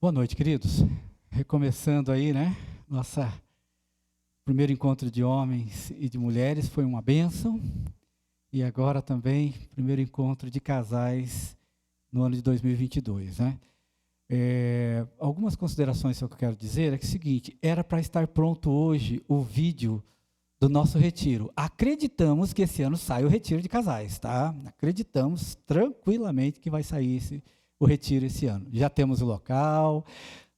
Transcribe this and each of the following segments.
Boa noite, queridos. Recomeçando aí, né? Nossa primeiro encontro de homens e de mulheres foi uma bênção. E agora também, primeiro encontro de casais no ano de 2022, né? Algumas considerações que eu quero dizer é que é o seguinte, era para estar pronto hoje o vídeo do nosso retiro. Acreditamos que esse ano sai o retiro de casais, tá? Acreditamos tranquilamente que vai sair o retiro esse ano. Já temos o local,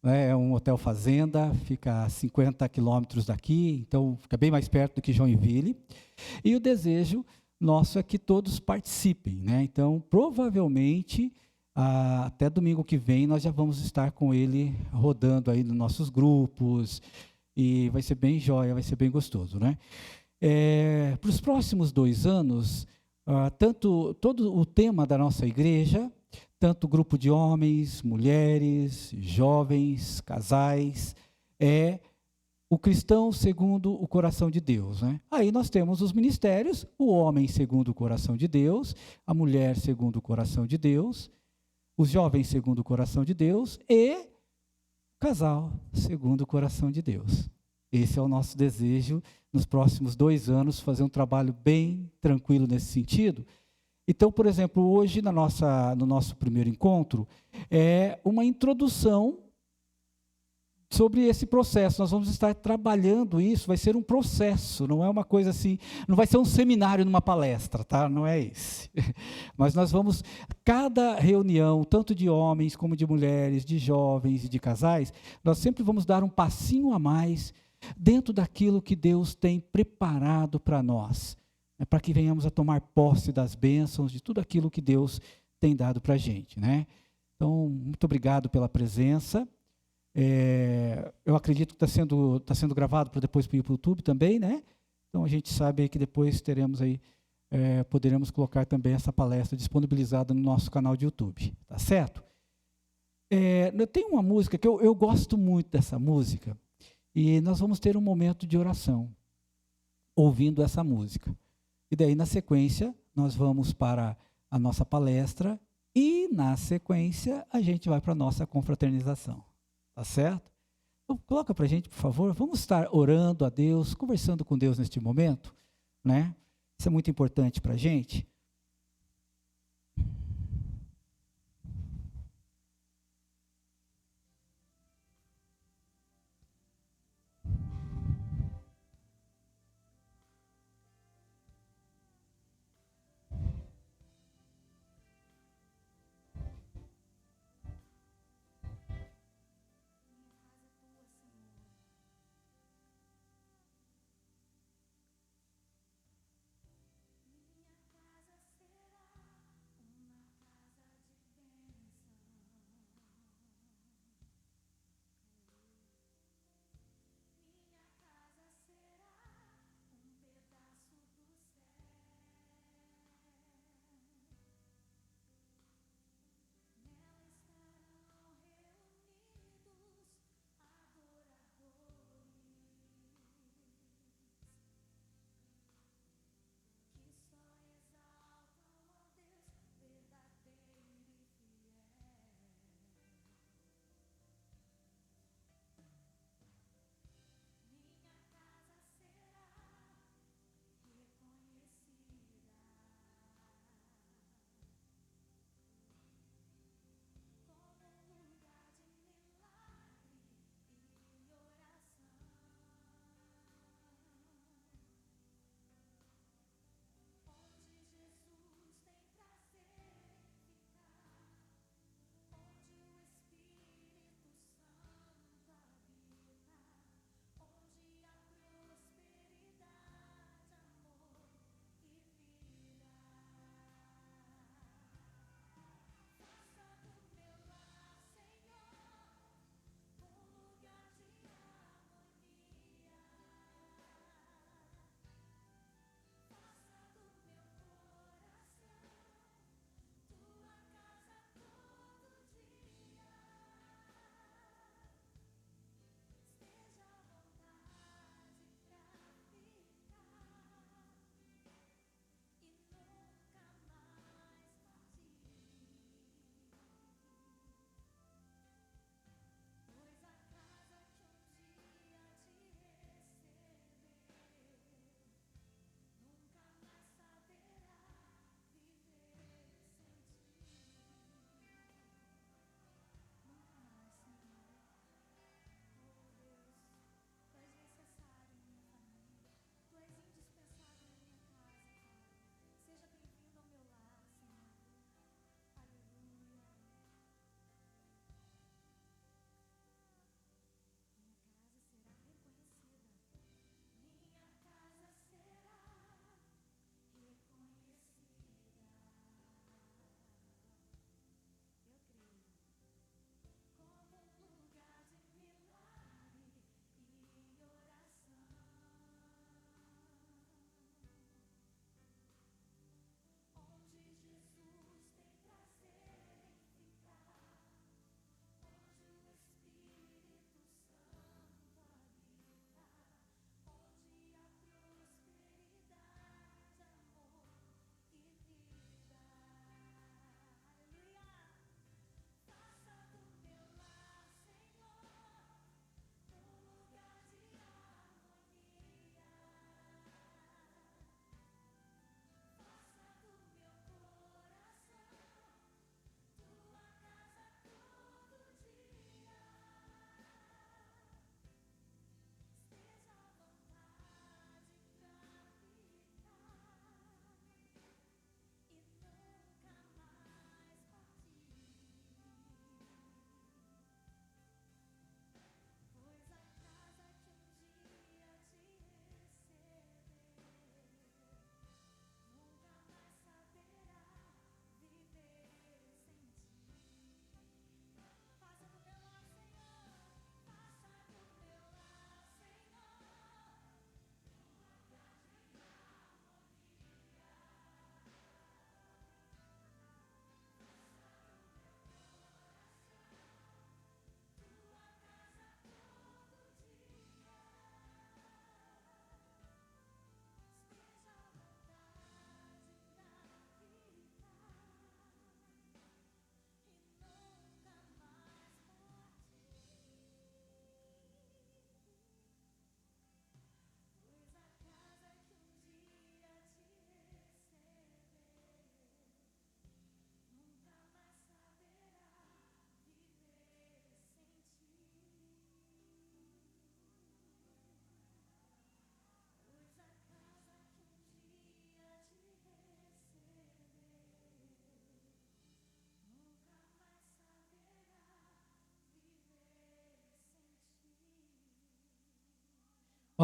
né? É um hotel fazenda, fica a 50 quilômetros daqui, então fica bem mais perto do que Joinville. E o desejo nosso é que todos participem, né? Então, provavelmente, até domingo que vem, nós já vamos estar com ele rodando aí nos nossos grupos, e vai ser bem jóia, vai ser bem gostoso, né? Para os próximos 2 anos, todo o tema da nossa igreja, tanto grupo de homens, mulheres, jovens, casais, é o cristão segundo o coração de Deus, né? Aí nós temos os ministérios, o homem segundo o coração de Deus, a mulher segundo o coração de Deus, os jovens segundo o coração de Deus e o casal segundo o coração de Deus. Esse é o nosso desejo nos próximos 2 anos, fazer um trabalho bem tranquilo nesse sentido. Então, por exemplo, hoje no nosso primeiro encontro, é uma introdução sobre esse processo. Nós vamos estar trabalhando isso, vai ser um processo, não é uma coisa assim, não vai ser um seminário numa palestra, tá? Não é esse. Mas nós vamos, cada reunião, tanto de homens como de mulheres, de jovens e de casais, nós sempre vamos dar um passinho a mais dentro daquilo que Deus tem preparado para nós, né? Para que venhamos a tomar posse das bênçãos, de tudo aquilo que Deus tem dado para a gente, né? Então, muito obrigado pela presença. Eu acredito que está sendo gravado para depois ir para o YouTube também, né? Então a gente sabe que depois teremos aí, poderemos colocar também essa palestra disponibilizada no nosso canal de YouTube, tá certo? Tem uma música que eu gosto muito dessa música, e nós vamos ter um momento de oração, ouvindo essa música. E daí, na sequência, nós vamos para a nossa palestra, e na sequência, a gente vai para a nossa confraternização. Tá certo? Então, coloca para a gente, por favor. Vamos estar orando a Deus, conversando com Deus neste momento, né? Isso é muito importante para a gente.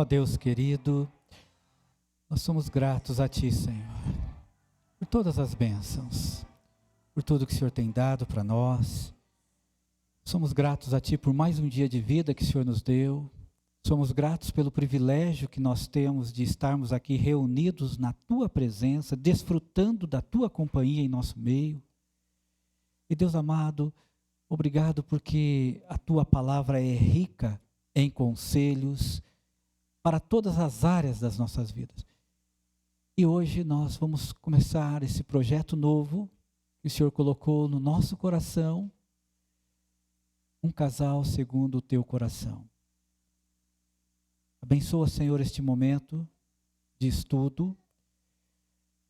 Ó Deus querido, nós somos gratos a Ti, Senhor, por todas as bênçãos, por tudo que o Senhor tem dado para nós. Somos gratos a Ti por mais um dia de vida que o Senhor nos deu. Somos gratos pelo privilégio que nós temos de estarmos aqui reunidos na Tua presença, desfrutando da Tua companhia em nosso meio. E Deus amado, obrigado porque a Tua palavra é rica em conselhos para todas as áreas das nossas vidas. E hoje nós vamos começar esse projeto novo que o Senhor colocou no nosso coração, um casal segundo o Teu coração. Abençoa, Senhor, este momento de estudo.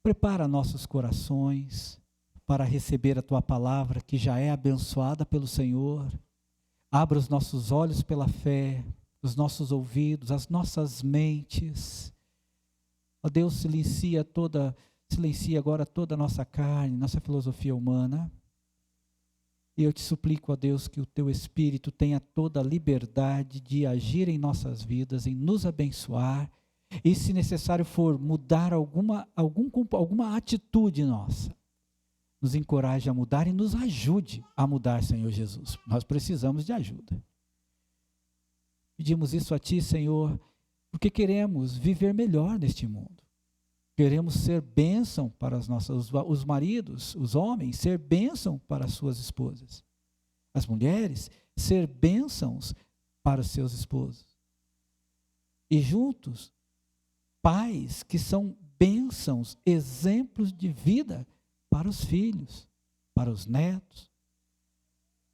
Prepara nossos corações para receber a Tua palavra, que já é abençoada pelo Senhor. Abra os nossos olhos pela fé, os nossos ouvidos, as nossas mentes. Ó Deus, silencia agora toda a nossa carne, nossa filosofia humana. E eu te suplico, ó Deus, que o Teu Espírito tenha toda a liberdade de agir em nossas vidas, em nos abençoar, e se necessário for mudar alguma atitude nossa, nos encoraje a mudar e nos ajude a mudar, Senhor Jesus. Nós precisamos de ajuda. Pedimos isso a Ti, Senhor, porque queremos viver melhor neste mundo. Queremos ser bênção para os maridos, os homens, ser bênção para as suas esposas. As mulheres, ser bênçãos para os seus esposos. E juntos, pais que são bênçãos, exemplos de vida para os filhos, para os netos.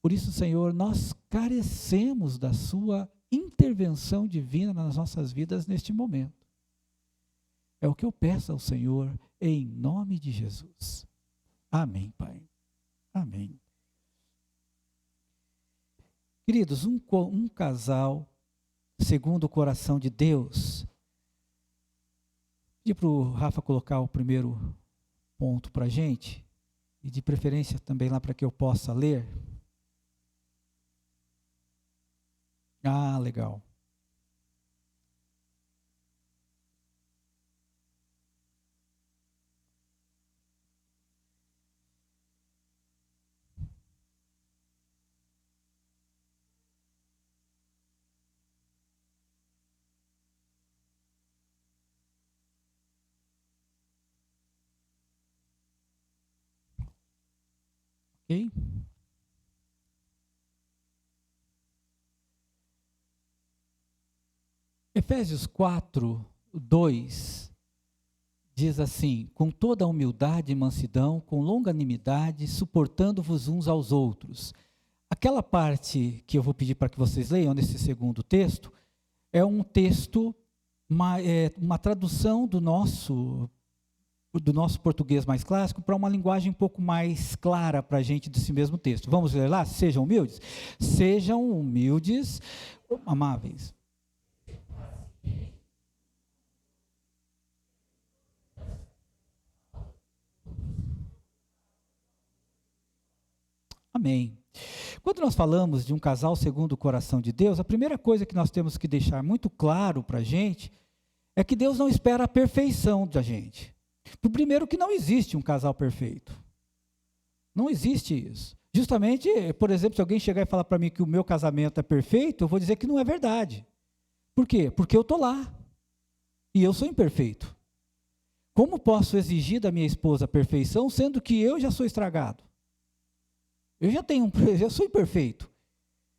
Por isso, Senhor, nós carecemos da Sua intervenção divina nas nossas vidas neste momento. É o que eu peço ao Senhor em nome de Jesus. Amém, Pai. Amém. Queridos, um casal segundo o coração de Deus. Pedi para o Rafa colocar o primeiro ponto para a gente, e de preferência também lá para que eu possa ler. Ah, legal. Ok? Efésios 4:2 diz assim: com toda a humildade e mansidão, com longanimidade, suportando-vos uns aos outros. Aquela parte que eu vou pedir para que vocês leiam nesse segundo texto, é um texto, uma tradução do nosso português mais clássico para uma linguagem um pouco mais clara para a gente desse mesmo texto. Vamos ler lá? Sejam humildes? Sejam humildes, amáveis. Amém. Quando nós falamos de um casal segundo o coração de Deus, a primeira coisa que nós temos que deixar muito claro para a gente é que Deus não espera a perfeição da gente. Primeiro que não existe um casal perfeito. Não existe isso. Justamente, por exemplo, se alguém chegar e falar para mim que o meu casamento é perfeito, eu vou dizer que não é verdade. Por quê? Porque eu estou lá. E eu sou imperfeito. Como posso exigir da minha esposa a perfeição, sendo que eu já sou estragado? Eu sou imperfeito.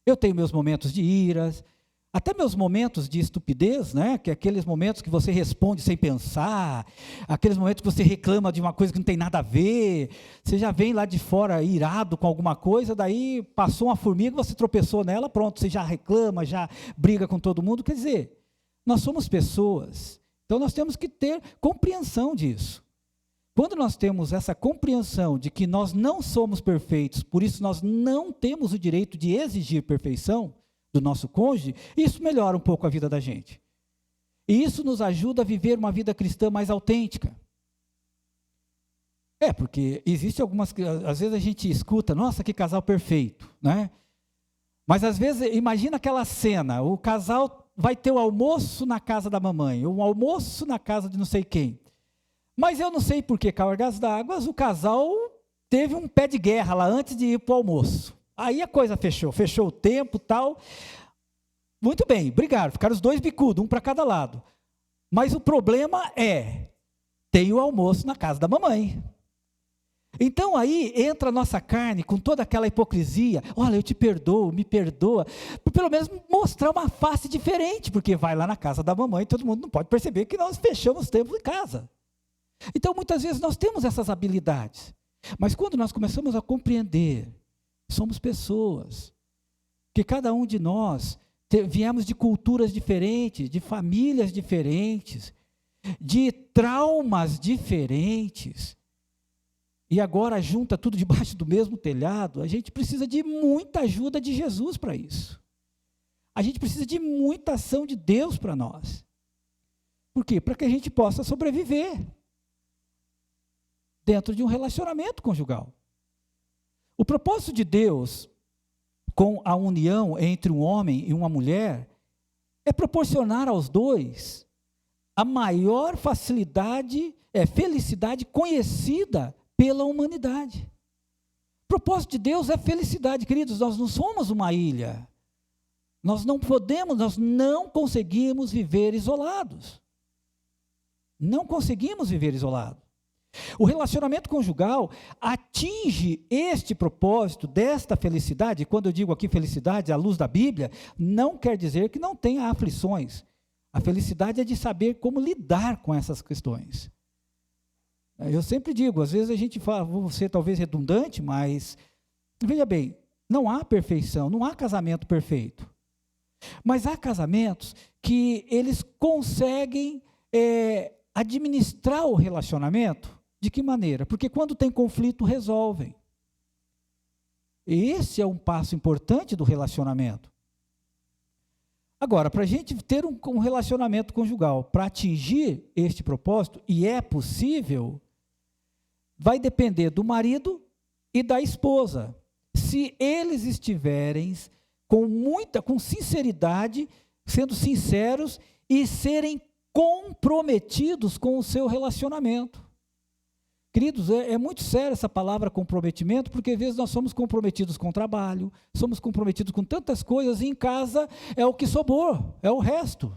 Eu tenho meus momentos de iras, até meus momentos de estupidez, né? Que é aqueles momentos que você responde sem pensar, aqueles momentos que você reclama de uma coisa que não tem nada a ver, você já vem lá de fora irado com alguma coisa, daí passou uma formiga, você tropeçou nela, pronto, você já reclama, já briga com todo mundo. Quer dizer, nós somos pessoas, então nós temos que ter compreensão disso. Quando nós temos essa compreensão de que nós não somos perfeitos, por isso nós não temos o direito de exigir perfeição do nosso cônjuge, isso melhora um pouco a vida da gente. E isso nos ajuda a viver uma vida cristã mais autêntica. Porque existe algumas, às vezes a gente escuta, nossa, que casal perfeito, né? Mas às vezes, imagina aquela cena, o casal vai ter o almoço na casa da mamãe, o almoço na casa de não sei quem. Mas eu não sei por que cargas d'água, o casal teve um pé de guerra lá antes de ir para o almoço. Aí a coisa fechou o tempo e tal. Muito bem, brigaram, ficaram os dois bicudos, um para cada lado. Mas o problema tem o almoço na casa da mamãe. Então aí entra a nossa carne com toda aquela hipocrisia, olha, eu te perdoo, me perdoa, por pelo menos mostrar uma face diferente, porque vai lá na casa da mamãe e todo mundo não pode perceber que nós fechamos o tempo em casa. Então muitas vezes nós temos essas habilidades, mas quando nós começamos a compreender, somos pessoas, que cada um de nós viemos de culturas diferentes, de famílias diferentes, de traumas diferentes, e agora junta tudo debaixo do mesmo telhado, a gente precisa de muita ajuda de Jesus para isso. A gente precisa de muita ação de Deus para nós. Por quê? Para que a gente possa sobreviver dentro de um relacionamento conjugal. O propósito de Deus com a união entre um homem e uma mulher é proporcionar aos dois a maior felicidade conhecida pela humanidade. O propósito de Deus é felicidade, queridos. Nós não somos uma ilha. Nós não conseguimos viver isolados. Não conseguimos viver isolados. O relacionamento conjugal atinge este propósito desta felicidade. Quando eu digo aqui felicidade à luz da Bíblia, não quer dizer que não tenha aflições. A felicidade é de saber como lidar com essas questões. Eu sempre digo, às vezes a gente fala, vou ser talvez redundante, mas veja bem, não há perfeição, não há casamento perfeito. Mas há casamentos que eles conseguem administrar o relacionamento. De que maneira? Porque quando tem conflito, resolvem. Esse é um passo importante do relacionamento. Agora, para a gente ter um relacionamento conjugal, para atingir este propósito, e é possível, vai depender do marido e da esposa. Se eles estiverem com sinceridade, sendo sinceros e serem comprometidos com o seu relacionamento. Queridos, é muito sério essa palavra comprometimento, porque às vezes nós somos comprometidos com o trabalho, somos comprometidos com tantas coisas, e em casa é o que sobrou, é o resto.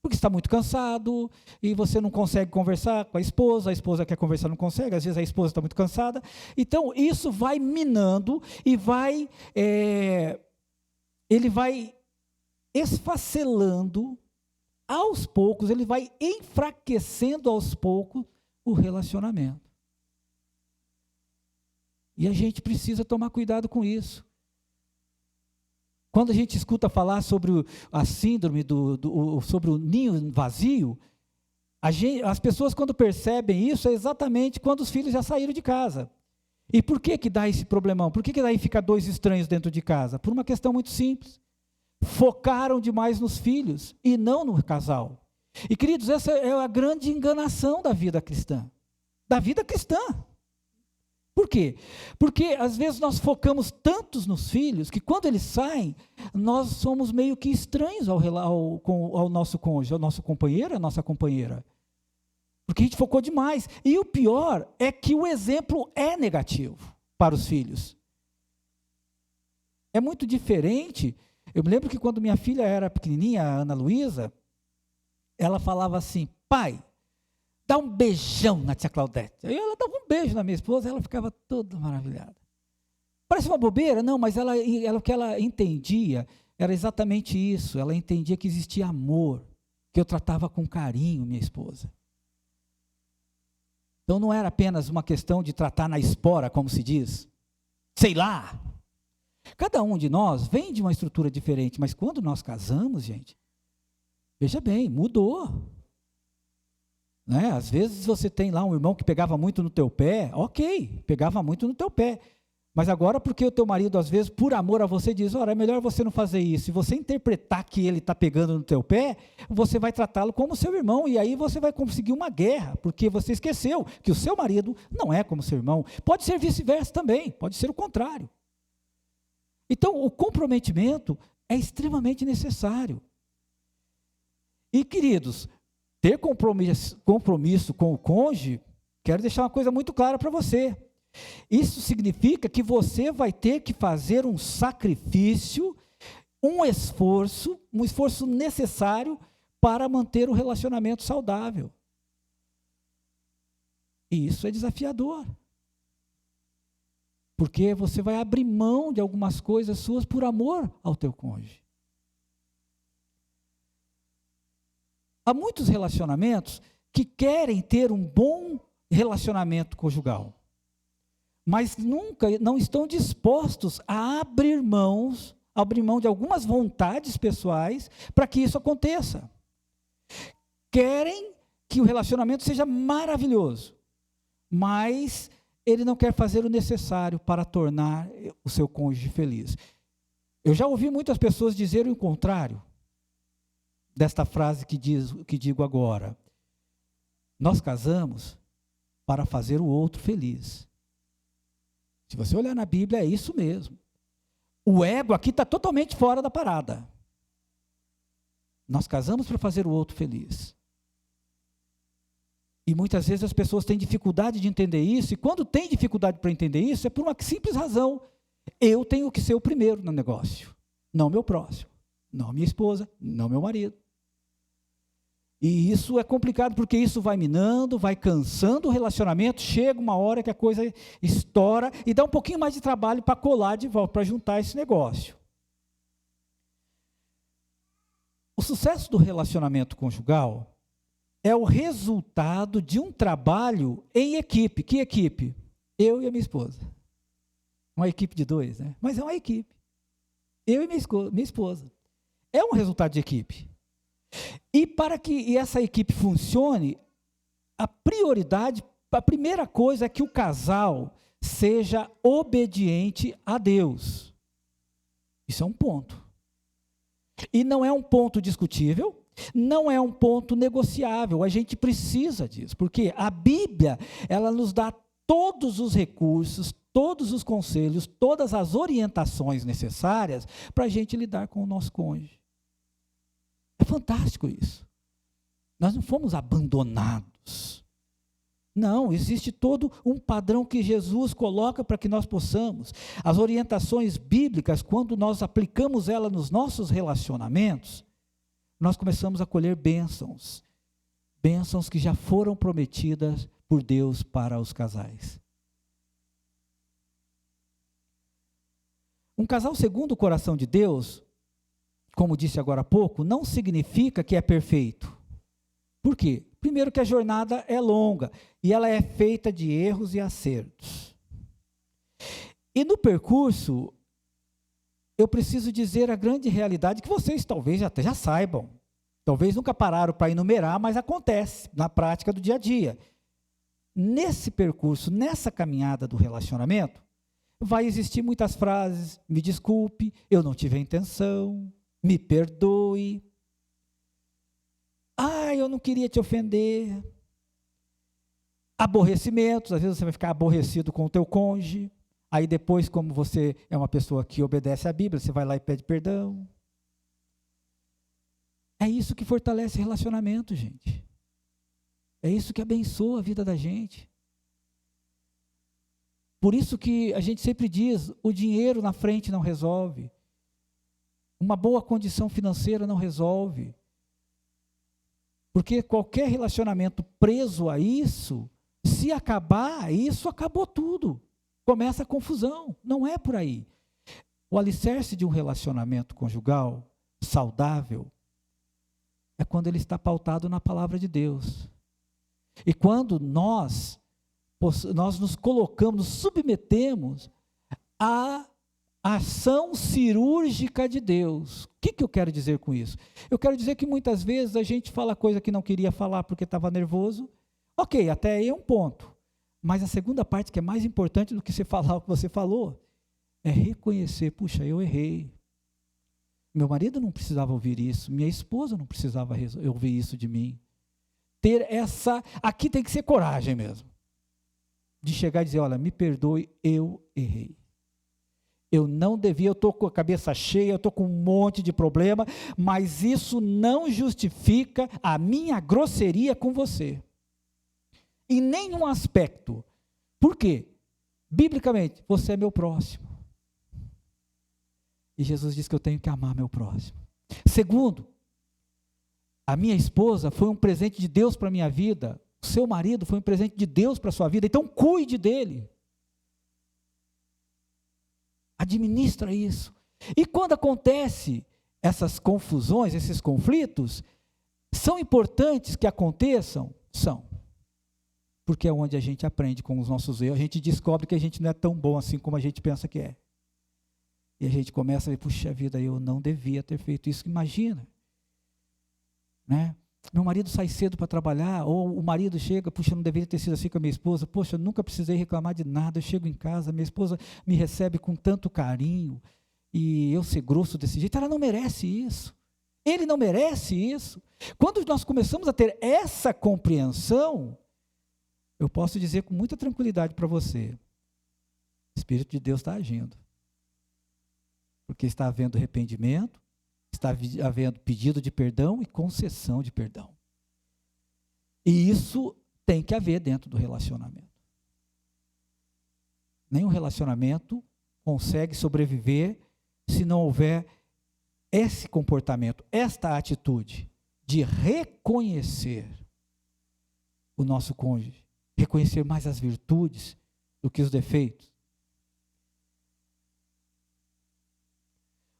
Porque está muito cansado, e você não consegue conversar com a esposa quer conversar, não consegue, às vezes a esposa está muito cansada. Então, isso vai minando e ele vai esfacelando aos poucos, ele vai enfraquecendo aos poucos o relacionamento. E a gente precisa tomar cuidado com isso. Quando a gente escuta falar sobre a síndrome, sobre o ninho vazio, as pessoas quando percebem isso, é exatamente quando os filhos já saíram de casa. E por que dá esse problemão? Por que daí fica dois estranhos dentro de casa? Por uma questão muito simples. Focaram demais nos filhos e não no casal. E, queridos, essa é a grande enganação da vida cristã. Da vida cristã. Por quê? Porque, às vezes, nós focamos tantos nos filhos, que quando eles saem, nós somos meio que estranhos ao nosso cônjuge, ao nosso companheiro, à nossa companheira. Porque a gente focou demais. E o pior é que o exemplo é negativo para os filhos. É muito diferente. Eu me lembro que quando minha filha era pequenininha, a Ana Luísa, ela falava assim, pai, dá um beijão na tia Claudete. Aí ela dava um beijo na minha esposa, ela ficava toda maravilhada. Parece uma bobeira? Não, mas o que ela entendia era exatamente isso. Ela entendia que existia amor, que eu tratava com carinho minha esposa. Então não era apenas uma questão de tratar na espora, como se diz. Sei lá. Cada um de nós vem de uma estrutura diferente, mas quando nós casamos, gente, veja bem, mudou. Né? Às vezes você tem lá um irmão que pegava muito no teu pé, ok, pegava muito no teu pé. Mas agora porque o teu marido, às vezes, por amor a você, diz, olha, é melhor você não fazer isso. E você interpretar que ele está pegando no teu pé, você vai tratá-lo como seu irmão, e aí você vai conseguir uma guerra, porque você esqueceu que o seu marido não é como seu irmão. Pode ser vice-versa também, pode ser o contrário. Então, o comprometimento é extremamente necessário. E, queridos, ter compromisso com o cônjuge, quero deixar uma coisa muito clara para você. Isso significa que você vai ter que fazer um sacrifício, um esforço necessário para manter o relacionamento saudável. E isso é desafiador. Porque você vai abrir mão de algumas coisas suas por amor ao teu cônjuge. Há muitos relacionamentos que querem ter um bom relacionamento conjugal, mas não estão dispostos a abrir mão de algumas vontades pessoais para que isso aconteça. Querem que o relacionamento seja maravilhoso, mas ele não quer fazer o necessário para tornar o seu cônjuge feliz. Eu já ouvi muitas pessoas dizerem o contrário desta frase que digo agora. Nós casamos para fazer o outro feliz. Se você olhar na Bíblia, é isso mesmo. O ego aqui está totalmente fora da parada. Nós casamos para fazer o outro feliz. E muitas vezes as pessoas têm dificuldade de entender isso, e quando tem dificuldade para entender isso, é por uma simples razão. Eu tenho que ser o primeiro no negócio, não meu próximo, não minha esposa, não meu marido. E isso é complicado, porque isso vai minando, vai cansando o relacionamento, chega uma hora que a coisa estoura, e dá um pouquinho mais de trabalho para colar de volta, para juntar esse negócio. O sucesso do relacionamento conjugal é o resultado de um trabalho em equipe. Que equipe? Eu e a minha esposa. Uma equipe de 2, né? Mas é uma equipe. Eu e minha esposa. É um resultado de equipe. E para que essa equipe funcione, a primeira coisa é que o casal seja obediente a Deus. Isso é um ponto. E não é um ponto discutível, não é um ponto negociável, a gente precisa disso, porque a Bíblia, ela nos dá todos os recursos, todos os conselhos, todas as orientações necessárias para a gente lidar com o nosso cônjuge. É fantástico isso. Nós não fomos abandonados. Não, existe todo um padrão que Jesus coloca para que nós possamos. As orientações bíblicas, quando nós aplicamos elas nos nossos relacionamentos, nós começamos a colher bênçãos. Bênçãos que já foram prometidas por Deus para os casais. Um casal segundo o coração de Deus, como disse agora há pouco, não significa que é perfeito. Por quê? Primeiro que a jornada é longa e ela é feita de erros e acertos. E no percurso, eu preciso dizer a grande realidade que vocês talvez até já saibam. Talvez nunca pararam para enumerar, mas acontece na prática do dia a dia. Nesse percurso, nessa caminhada do relacionamento, vai existir muitas frases: me desculpe, eu não tive a intenção, me perdoe. Eu não queria te ofender. Aborrecimentos, às vezes você vai ficar aborrecido com o teu cônjuge, aí depois, como você é uma pessoa que obedece à Bíblia, você vai lá e pede perdão. É isso que fortalece relacionamento, gente. É isso que abençoa a vida da gente. Por isso que a gente sempre diz, o dinheiro na frente não resolve. Uma boa condição financeira não resolve. Porque qualquer relacionamento preso a isso, se acabar, isso acabou tudo. Começa a confusão. Não é por aí. O alicerce de um relacionamento conjugal saudável é quando ele está pautado na palavra de Deus. E quando nós nos colocamos, nos submetemos à ação cirúrgica de Deus. O que eu quero dizer com isso? Eu quero dizer que muitas vezes a gente fala coisa que não queria falar porque estava nervoso. Ok, até aí é um ponto. Mas a segunda parte, que é mais importante do que você falar o que você falou, é reconhecer: puxa, eu errei. Meu marido não precisava ouvir isso, minha esposa não precisava ouvir isso de mim. Aqui tem que ser coragem mesmo. De chegar e dizer: olha, me perdoe, eu errei. Eu não devia, eu estou com a cabeça cheia, eu estou com um monte de problema, mas isso não justifica a minha grosseria com você. Em nenhum aspecto. Por quê? Biblicamente, você é meu próximo. E Jesus diz que eu tenho que amar meu próximo. Segundo, a minha esposa foi um presente de Deus para a minha vida. O seu marido foi um presente de Deus para a sua vida. Então, cuide dele. Administra isso. E quando acontece essas confusões, esses conflitos, são importantes que aconteçam? São. Porque é onde a gente aprende com os nossos erros, a gente descobre que a gente não é tão bom assim como a gente pensa que é. E a gente começa a ver, puxa vida, eu não devia ter feito isso, imagina. Né? Meu marido sai cedo para trabalhar, ou o marido chega, puxa, eu não deveria ter sido assim com a minha esposa, poxa, eu nunca precisei reclamar de nada, eu chego em casa, minha esposa me recebe com tanto carinho, e eu ser grosso desse jeito, ela não merece isso, ele não merece isso. Quando nós começamos a ter essa compreensão, eu posso dizer com muita tranquilidade para você, o Espírito de Deus está agindo, porque está havendo arrependimento, está havendo pedido de perdão e concessão de perdão. E isso tem que haver dentro do relacionamento. Nenhum relacionamento consegue sobreviver se não houver esse comportamento, esta atitude de reconhecer o nosso cônjuge, reconhecer mais as virtudes do que os defeitos.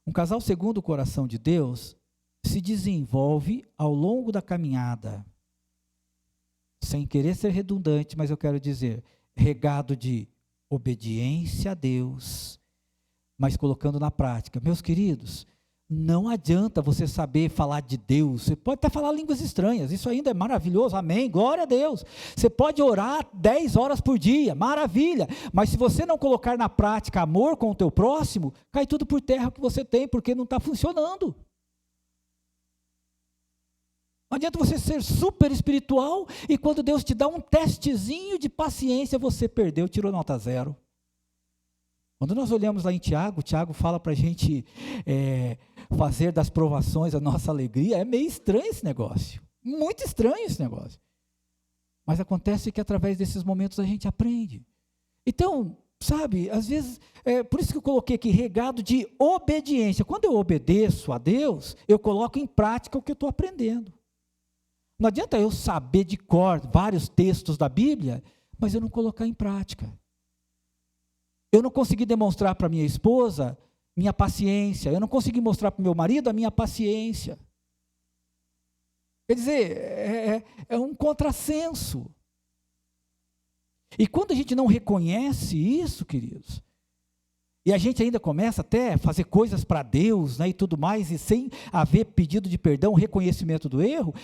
Um casal segundo o coração de Deus se desenvolve ao longo da caminhada, sem querer ser redundante, mas eu quero dizer, regado de obediência a Deus, mas colocando na prática. Meus queridos, não adianta você saber falar de Deus, você pode até falar línguas estranhas, isso ainda é maravilhoso, amém, glória a Deus. Você pode orar 10 horas por dia, maravilha, mas se você não colocar na prática amor com o teu próximo, cai tudo por terra o que você tem, porque não está funcionando. Não adianta você ser super espiritual e quando Deus te dá um testezinho de paciência, você perdeu, tirou nota 0. Quando nós olhamos lá em Tiago, Tiago fala para a gente fazer das provações a nossa alegria, é meio estranho esse negócio, muito estranho esse negócio. Mas acontece que através desses momentos a gente aprende. Então, sabe, às vezes, por isso que eu coloquei aqui, regado de obediência. Quando eu obedeço a Deus, eu coloco em prática o que eu estou aprendendo. Não adianta eu saber de cor vários textos da Bíblia, mas eu não colocar em prática. Eu não consegui demonstrar para minha esposa minha paciência. Eu não consegui mostrar para o meu marido a minha paciência. Quer dizer, é um contrassenso. E quando a gente não reconhece isso, queridos, e a gente ainda começa até a fazer coisas para Deus, né, e tudo mais, e sem haver pedido de perdão, reconhecimento do erro,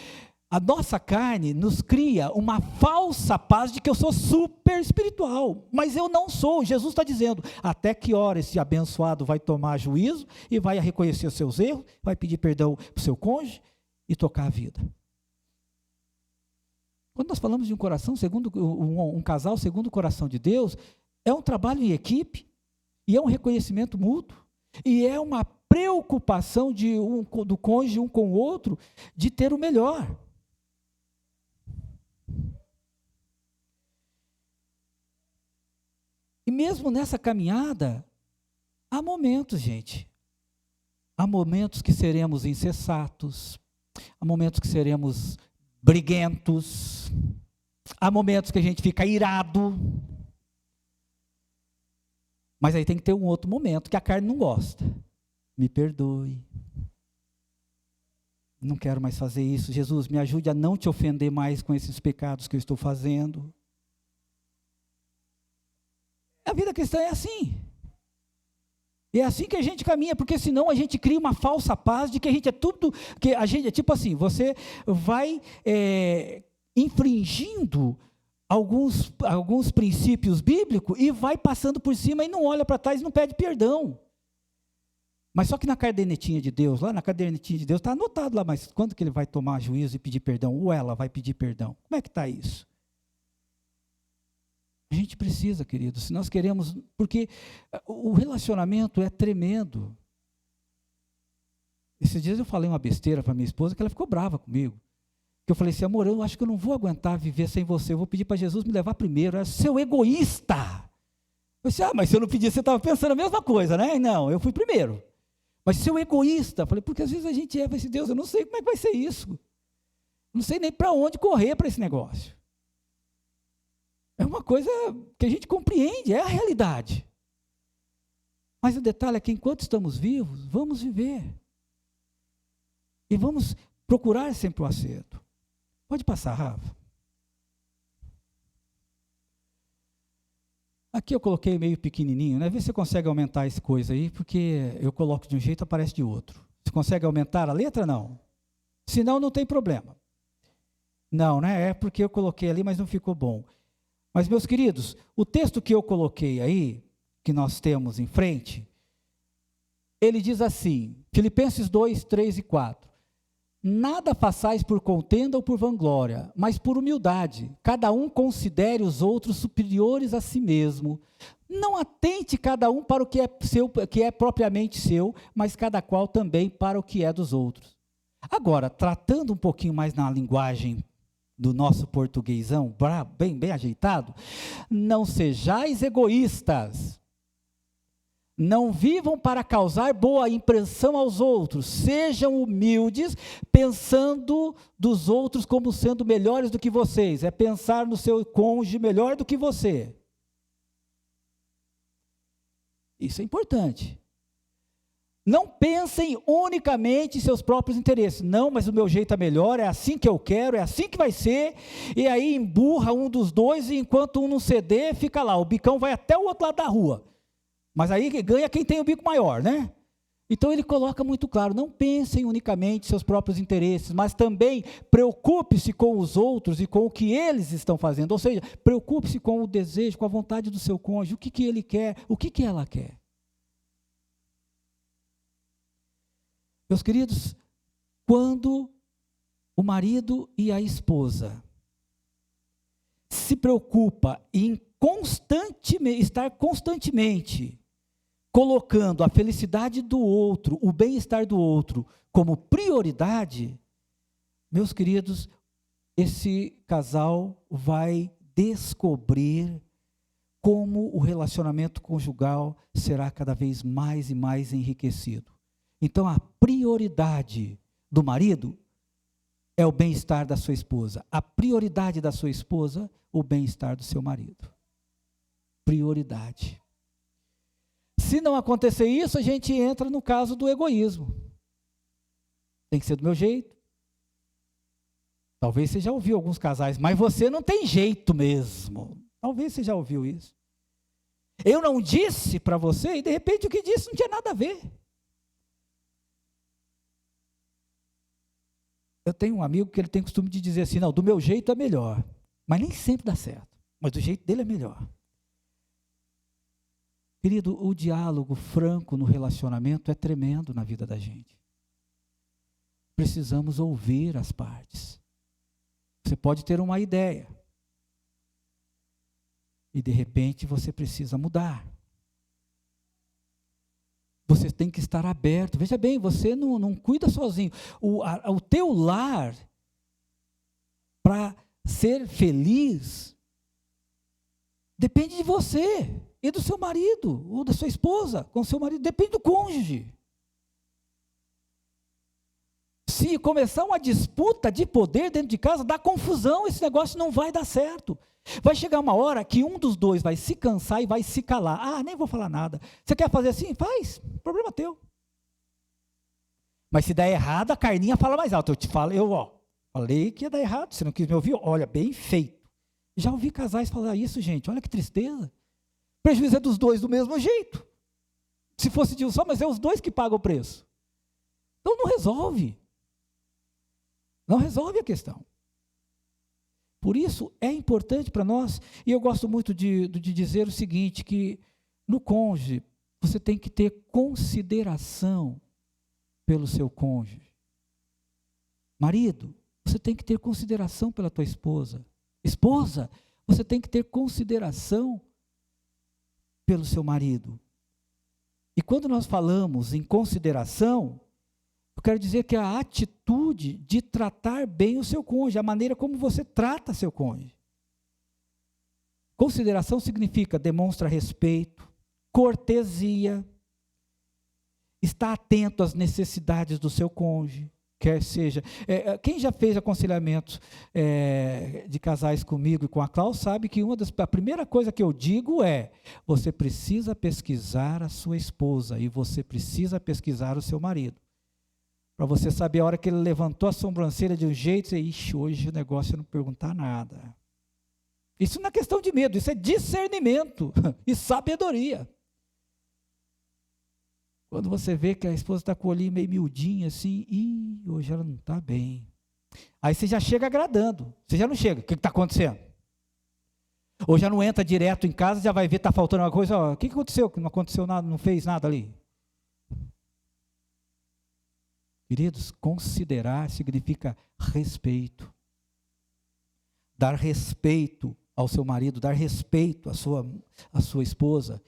a nossa carne nos cria uma falsa paz de que eu sou super espiritual, mas eu não sou. Jesus está dizendo, até que hora esse abençoado vai tomar juízo e vai reconhecer os seus erros, vai pedir perdão para o seu cônjuge e tocar a vida. Quando nós falamos de um coração segundo, um casal segundo o coração de Deus, é um trabalho em equipe, e é um reconhecimento mútuo, e é uma preocupação do cônjuge um com o outro, de ter o melhor. E mesmo nessa caminhada, há momentos, gente. Há momentos que seremos insensatos, há momentos que seremos briguentos, há momentos que a gente fica irado. Mas aí tem que ter um outro momento que a carne não gosta. Me perdoe. Não quero mais fazer isso. Jesus, me ajude a não te ofender mais com esses pecados que eu estou fazendo. A vida cristã é assim. E é assim que a gente caminha, porque senão a gente cria uma falsa paz de que a gente é tudo, que a gente é tipo assim, você vai infringindo alguns princípios bíblicos e vai passando por cima e não olha para trás e não pede perdão. Mas só que na cadernetinha de Deus, lá na cadernetinha de Deus, está anotado lá, mas quando que ele vai tomar juízo e pedir perdão? Ou ela vai pedir perdão? Como é que está isso? A gente precisa, querido, se nós queremos, porque o relacionamento é tremendo. Esses dias eu falei uma besteira para minha esposa que ela ficou brava comigo. Que eu falei assim, amor, eu acho que eu não vou aguentar viver sem você, eu vou pedir para Jesus me levar primeiro. É seu egoísta. Eu disse, mas se eu não pedir, você estava pensando a mesma coisa, né? Não, eu fui primeiro. Mas seu egoísta. Eu falei, porque às vezes a gente falei assim, Deus, eu não sei como é que vai ser isso. Não sei nem para onde correr para esse negócio. É uma coisa que a gente compreende, é a realidade. Mas o detalhe é que enquanto estamos vivos, vamos viver. E vamos procurar sempre o acerto. Pode passar, Rafa. Aqui eu coloquei meio pequenininho, né? Vê se você consegue aumentar essa coisa aí, porque eu coloco de um jeito, aparece de outro. Você consegue aumentar a letra? Não. Senão não tem problema. Não, né? É porque eu coloquei ali, mas não ficou bom. Mas, meus queridos, o texto que eu coloquei aí, que nós temos em frente, ele diz assim, Filipenses 2, 3 e 4. Nada façais por contenda ou por vanglória, mas por humildade. Cada um considere os outros superiores a si mesmo. Não atente cada um para o que é seu, que é propriamente seu, mas cada qual também para o que é dos outros. Agora, tratando um pouquinho mais na linguagem do nosso portuguesão, bem ajeitado, não sejais egoístas. Não vivam para causar boa impressão aos outros, sejam humildes, pensando dos outros como sendo melhores do que vocês, é pensar no seu cônjuge melhor do que você. Isso é importante. Não pensem unicamente em seus próprios interesses. Não, mas o meu jeito é melhor, é assim que eu quero, é assim que vai ser. E aí emburra um dos dois e enquanto um não ceder, fica lá. O bicão vai até o outro lado da rua. Mas aí ganha quem tem o bico maior, né? Então ele coloca muito claro, não pensem unicamente em seus próprios interesses, mas também preocupe-se com os outros e com o que eles estão fazendo. Ou seja, preocupe-se com o desejo, com a vontade do seu cônjuge, o que ele quer, o que ela quer. Meus queridos, quando o marido e a esposa se preocupa em estar constantemente colocando a felicidade do outro, o bem-estar do outro como prioridade, meus queridos, esse casal vai descobrir como o relacionamento conjugal será cada vez mais e mais enriquecido. Então, a prioridade do marido é o bem-estar da sua esposa. A prioridade da sua esposa, o bem-estar do seu marido. Prioridade. Se não acontecer isso, a gente entra no caso do egoísmo. Tem que ser do meu jeito. Talvez você já ouviu alguns casais, mas você não tem jeito mesmo. Talvez você já ouviu isso. Eu não disse para você e de repente o que disse não tinha nada a ver. Eu tenho um amigo que ele tem costume de dizer assim, não, do meu jeito é melhor. Mas nem sempre dá certo. Mas do jeito dele é melhor. Querido, o diálogo franco no relacionamento é tremendo na vida da gente. Precisamos ouvir as partes. Você pode ter uma ideia. E de repente você precisa mudar. Você tem que estar aberto. Veja bem, você não cuida sozinho. O teu lar, para ser feliz, depende de você e do seu marido, ou da sua esposa, com o seu marido, depende do cônjuge. Se começar uma disputa de poder dentro de casa, dá confusão, esse negócio não vai dar certo. Vai chegar uma hora que um dos dois vai se cansar e vai se calar. Ah, nem vou falar nada. Você quer fazer assim? Faz, problema teu. Mas se der errado, a carninha fala mais alto. Eu te falo, falei que ia dar errado, você não quis me ouvir? Olha, bem feito. Já ouvi casais falar isso, gente, olha que tristeza. O prejuízo é dos dois do mesmo jeito. Se fosse de um só, mas é os dois que pagam o preço. Então não resolve. Não resolve a questão. Por isso, é importante para nós, e eu gosto muito de dizer o seguinte, que no cônjuge, você tem que ter consideração pelo seu cônjuge. Marido, você tem que ter consideração pela tua esposa. Esposa, Você tem que ter consideração pelo seu marido. E quando nós falamos em consideração, eu quero dizer que a atitude de tratar bem o seu cônjuge, a maneira como você trata seu cônjuge. Consideração significa demonstra respeito, cortesia, está atento às necessidades do seu cônjuge, quer seja... quem já fez aconselhamento de casais comigo e com a Cláudia sabe que a primeira coisa que eu digo é: você precisa pesquisar a sua esposa e você precisa pesquisar o seu marido. Para você saber a hora que ele levantou a sobrancelha de um jeito, você, ixi, hoje o negócio é não perguntar nada. Isso não é questão de medo, isso é discernimento e sabedoria. Quando você vê que a esposa está com o olhinho meio miudinho assim, hoje ela não está bem. Aí você já chega agradando, você já não chega, o que está acontecendo? Ou já não entra direto em casa, já vai ver, está faltando alguma coisa, o que aconteceu? Que não aconteceu nada, não fez nada ali. Queridos, considerar significa respeito. Dar respeito ao seu marido, dar respeito à sua esposa.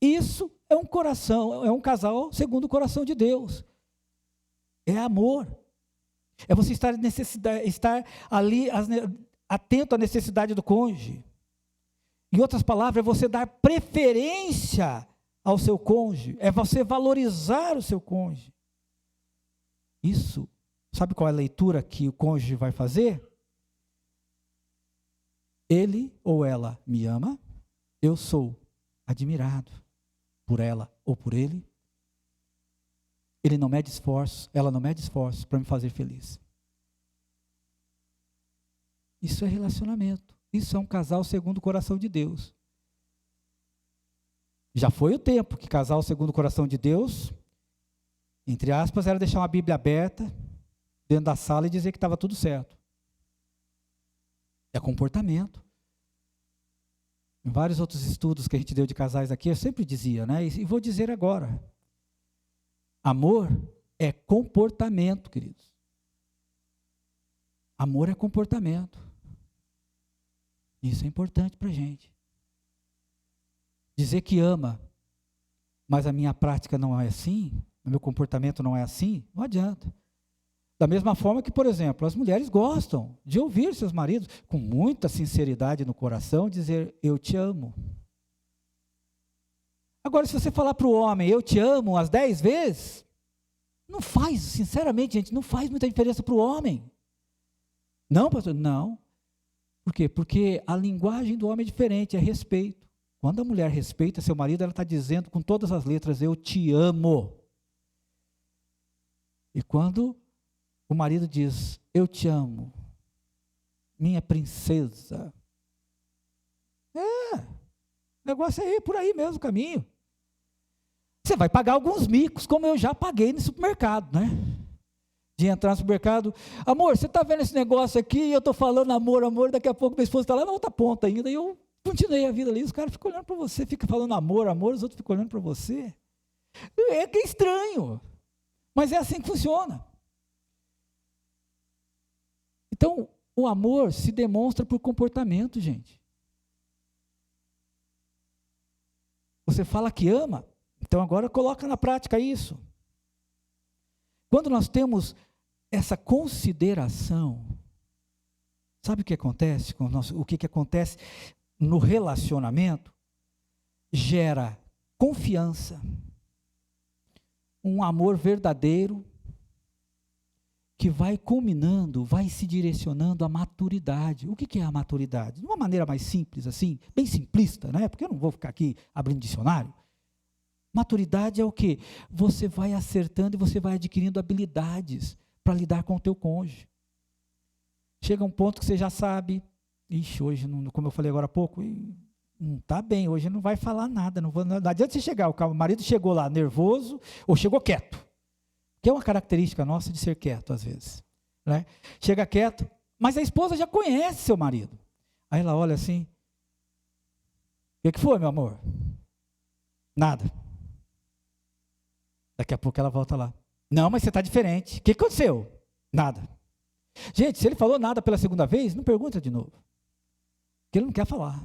Isso é um coração, é um casal segundo o coração de Deus. É amor. É você estar ali atento à necessidade do cônjuge. Em outras palavras, é você dar preferência ao seu cônjuge, é você valorizar o seu cônjuge. Isso, sabe qual é a leitura que o cônjuge vai fazer? Ele ou ela me ama, eu sou admirado por ela ou por ele. Ele não mede esforço, ela não mede esforço para me fazer feliz. Isso é relacionamento. Isso é um casal segundo o coração de Deus. Já foi o tempo que casal segundo o coração de Deus, entre aspas, era deixar uma Bíblia aberta dentro da sala e dizer que estava tudo certo. É comportamento. Em vários outros estudos que a gente deu de casais aqui, eu sempre dizia, né? E vou dizer agora. Amor é comportamento, queridos. Amor é comportamento. Isso é importante para a gente. Dizer que ama, mas a minha prática não é assim, o meu comportamento não é assim, não adianta. Da mesma forma que, por exemplo, as mulheres gostam de ouvir seus maridos com muita sinceridade no coração dizer, eu te amo. Agora, se você falar para o homem, eu te amo, umas 10 vezes, não faz, sinceramente, gente, não faz muita diferença para o homem. Não, pastor? Não. Por quê? Porque a linguagem do homem é diferente, é respeito. Quando a mulher respeita seu marido, ela está dizendo com todas as letras, eu te amo. E quando o marido diz, eu te amo, minha princesa. O negócio é ir por aí mesmo o caminho. Você vai pagar alguns micos, como eu já paguei no supermercado, né? De entrar no supermercado, amor, você está vendo esse negócio aqui, e eu estou falando amor, amor, daqui a pouco minha esposa está lá na outra ponta ainda, e eu continuei a vida ali, os caras ficam olhando para você, fica falando amor, amor, os outros ficam olhando para você. É que é estranho, mas é assim que funciona. Então, o amor se demonstra por comportamento, gente. Você fala que ama, então agora coloca na prática isso. Quando nós temos essa consideração, sabe o que acontece com o que acontece no relacionamento? Gera confiança, um amor verdadeiro, que vai culminando, vai se direcionando à maturidade. O que é a maturidade? De uma maneira mais simples, assim, bem simplista, né? Porque eu não vou ficar aqui abrindo dicionário. Maturidade é o quê? Você vai acertando e você vai adquirindo habilidades para lidar com o teu cônjuge. Chega um ponto que você já sabe, ixi, hoje, não, como eu falei agora há pouco, não está bem, hoje não vai falar nada, não adianta você chegar, o marido chegou lá nervoso ou chegou quieto. Que é uma característica nossa de ser quieto, às vezes. Né? Chega quieto, mas a esposa já conhece seu marido. Aí ela olha assim, o que foi, meu amor? Nada. Daqui a pouco ela volta lá. Não, mas você está diferente. O que aconteceu? Nada. Gente, se ele falou nada pela segunda vez, não pergunta de novo. que ele não quer falar.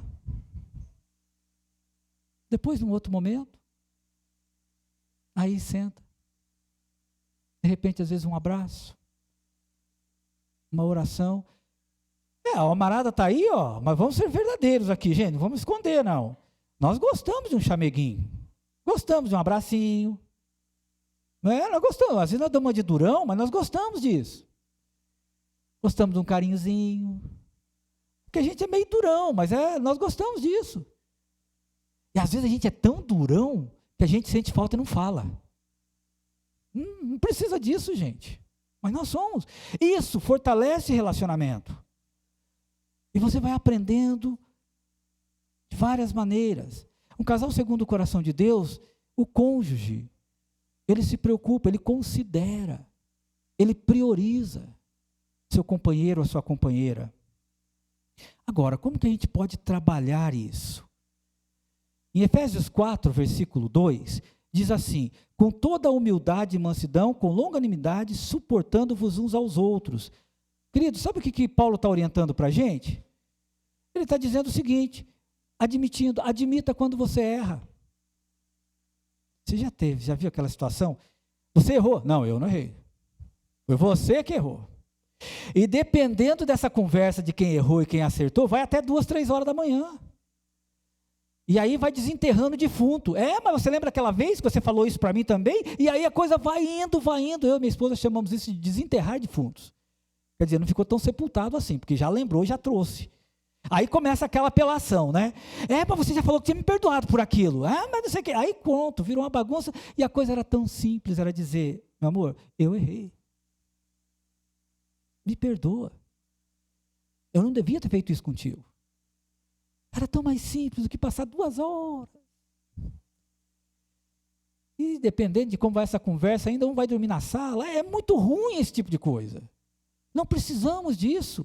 Depois, num outro momento, aí senta. De repente, às vezes, um abraço, uma oração. A almarada está aí, ó, mas vamos ser verdadeiros aqui, gente, não vamos esconder, não. Nós gostamos de um chameguinho, gostamos de um abracinho. Não é? Nós gostamos, às vezes nós damos uma de durão, mas nós gostamos disso. Gostamos de um carinhozinho. Porque a gente é meio durão, mas nós gostamos disso. E às vezes a gente é tão durão que a gente sente falta e não fala. Não precisa disso, gente. Mas nós somos. Isso fortalece relacionamento. E você vai aprendendo de várias maneiras. Um casal segundo o coração de Deus, o cônjuge, ele se preocupa, ele considera, ele prioriza seu companheiro ou sua companheira. Agora, como que a gente pode trabalhar isso? Em Efésios 4, versículo 2, diz assim: com toda a humildade e mansidão, com longanimidade, suportando-vos uns aos outros. Querido, sabe o que Paulo está orientando para a gente? Ele está dizendo o seguinte: admita quando você erra. Você já viu aquela situação? Você errou? Não, eu não errei. Foi você que errou. E dependendo dessa conversa de quem errou e quem acertou, vai até 2, 3 horas da manhã. E aí vai desenterrando o defunto. Mas você lembra aquela vez que você falou isso para mim também? E aí a coisa vai indo. Eu e minha esposa chamamos isso de desenterrar defuntos. Quer dizer, não ficou tão sepultado assim, porque já lembrou e já trouxe. Aí começa aquela apelação, né? Mas você já falou que tinha me perdoado por aquilo. Mas não sei o quê. Aí pronto, virou uma bagunça. E a coisa era tão simples, era dizer: meu amor, eu errei. Me perdoa. Eu não devia ter feito isso contigo. Era tão mais simples do que passar 2 horas. E dependendo de como vai essa conversa, ainda um vai dormir na sala. É muito ruim esse tipo de coisa. Não precisamos disso.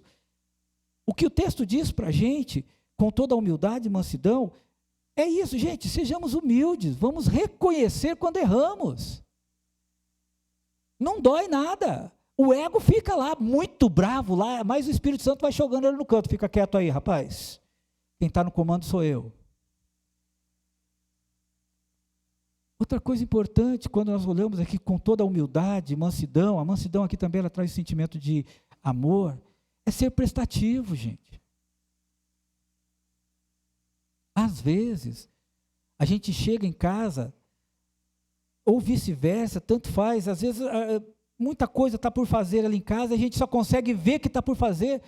O que o texto diz para a gente, com toda a humildade e mansidão, é isso, gente, sejamos humildes, vamos reconhecer quando erramos. Não dói nada. O ego fica lá, muito bravo lá, mas o Espírito Santo vai jogando ele no canto. Fica quieto aí, rapaz. Quem está no comando sou eu. Outra coisa importante, quando nós olhamos aqui com toda a humildade, mansidão, a mansidão aqui também ela traz o sentimento de amor, é ser prestativo, gente. Às vezes, a gente chega em casa, ou vice-versa, tanto faz, às vezes muita coisa está por fazer ali em casa, a gente só consegue ver que está por fazer,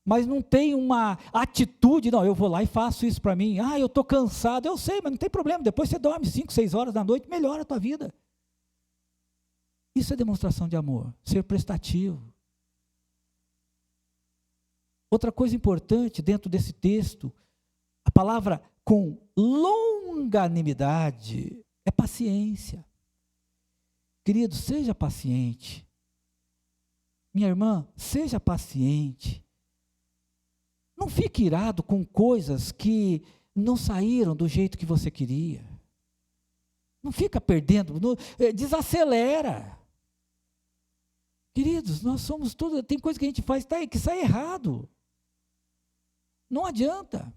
mas não tem uma atitude, não, eu vou lá e faço isso para mim, eu estou cansado, eu sei, mas não tem problema, depois você dorme 5, 6 horas da noite, melhora a tua vida. Isso é demonstração de amor, ser prestativo. Outra coisa importante dentro desse texto, a palavra com longanimidade é paciência. Querido, seja paciente. Minha irmã, seja paciente. Não fique irado com coisas que não saíram do jeito que você queria. Não fica perdendo, desacelera. Queridos, nós somos todos, tem coisa que a gente faz que sai errado. Não adianta.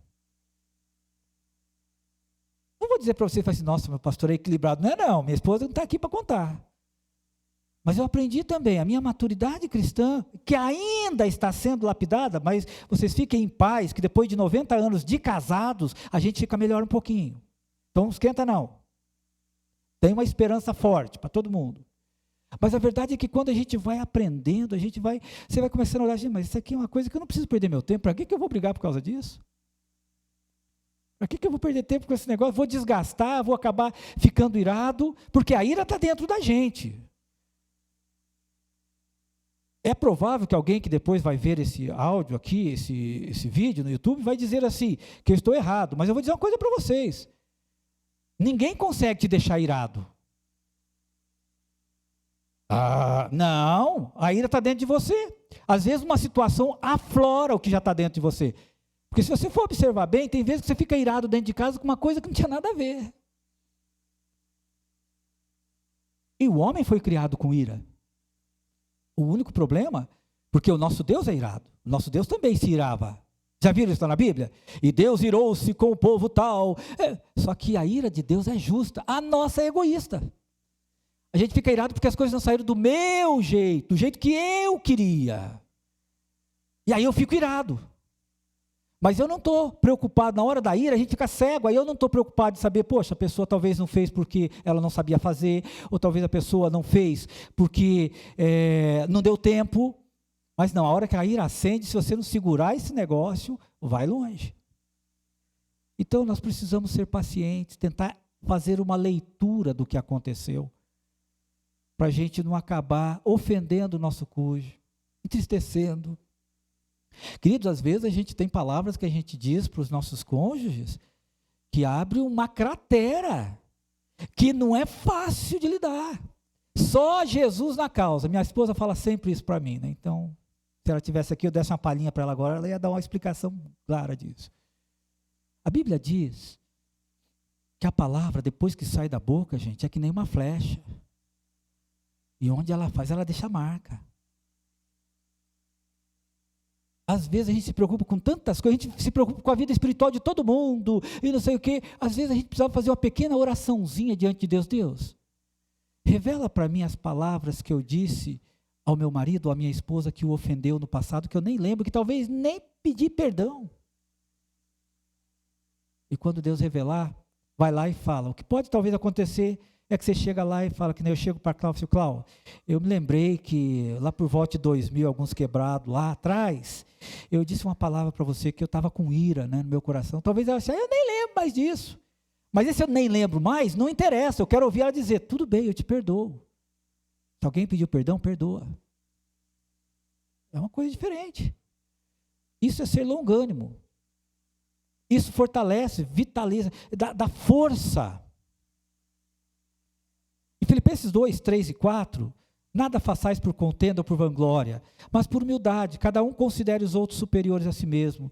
Não vou dizer para você, assim, nossa, meu pastor é equilibrado. Não, minha esposa não está aqui para contar. Mas eu aprendi também, a minha maturidade cristã, que ainda está sendo lapidada, mas vocês fiquem em paz, que depois de 90 anos de casados, a gente fica melhor um pouquinho. Então não esquenta não. Tem uma esperança forte para todo mundo. Mas a verdade é que quando a gente vai aprendendo, você vai começando a olhar, mas isso aqui é uma coisa que eu não preciso perder meu tempo, para que eu vou brigar por causa disso? Para que eu vou perder tempo com esse negócio? Vou desgastar, vou acabar ficando irado, porque a ira está dentro da gente. É provável que alguém que depois vai ver esse áudio aqui, esse vídeo no YouTube, vai dizer assim, que eu estou errado, mas eu vou dizer uma coisa para vocês. Ninguém consegue te deixar irado. Não, a ira está dentro de você. Às vezes uma situação aflora o que já está dentro de você. Porque se você for observar bem, tem vezes que você fica irado dentro de casa com uma coisa que não tinha nada a ver. E o homem foi criado com ira. O único problema, porque o nosso Deus é irado. O nosso Deus também se irava. Já viram isso na Bíblia? E Deus irou-se com o povo tal. Só que a ira de Deus é justa, a nossa é egoísta. A gente fica irado porque as coisas não saíram do meu jeito, do jeito que eu queria. E aí eu fico irado. Mas eu não estou preocupado, na hora da ira a gente fica cego, aí eu não estou preocupado de saber, poxa, a pessoa talvez não fez porque ela não sabia fazer, ou talvez a pessoa não fez porque não deu tempo. Mas não, a hora que a ira acende, se você não segurar esse negócio, vai longe. Então nós precisamos ser pacientes, tentar fazer uma leitura do que aconteceu, para a gente não acabar ofendendo o nosso cônjuge, entristecendo. Queridos, às vezes a gente tem palavras que a gente diz para os nossos cônjuges, que abre uma cratera, que não é fácil de lidar. Só Jesus na causa. Minha esposa fala sempre isso para mim, né? Então, se ela estivesse aqui, eu desse uma palhinha para ela agora, ela ia dar uma explicação clara disso. A Bíblia diz que a palavra, depois que sai da boca, gente, é que nem uma flecha. E onde ela faz, ela deixa a marca. Às vezes a gente se preocupa com tantas coisas, a gente se preocupa com a vida espiritual de todo mundo, e não sei o quê. Às vezes a gente precisava fazer uma pequena oraçãozinha diante de Deus. Deus, revela para mim as palavras que eu disse ao meu marido, ou à minha esposa, que o ofendeu no passado, que eu nem lembro, que talvez nem pedi perdão. E quando Deus revelar, vai lá e fala. O que pode talvez acontecer é que você chega lá e fala, que nem eu chego para Cláudio, Cláudio, eu me lembrei que lá por volta de 2000, alguns quebrados lá atrás, eu disse uma palavra para você que eu estava com ira, né, no meu coração. Talvez ela disse, eu nem lembro mais disso. Mas esse eu nem lembro mais, não interessa, eu quero ouvir ela dizer, tudo bem, eu te perdoo. Se alguém pediu perdão, perdoa. É uma coisa diferente. Isso é ser longânimo. Isso fortalece, vitaliza, dá força. Em Filipenses 2, 3 e 4, nada façais por contenda ou por vanglória, mas por humildade, cada um considere os outros superiores a si mesmo.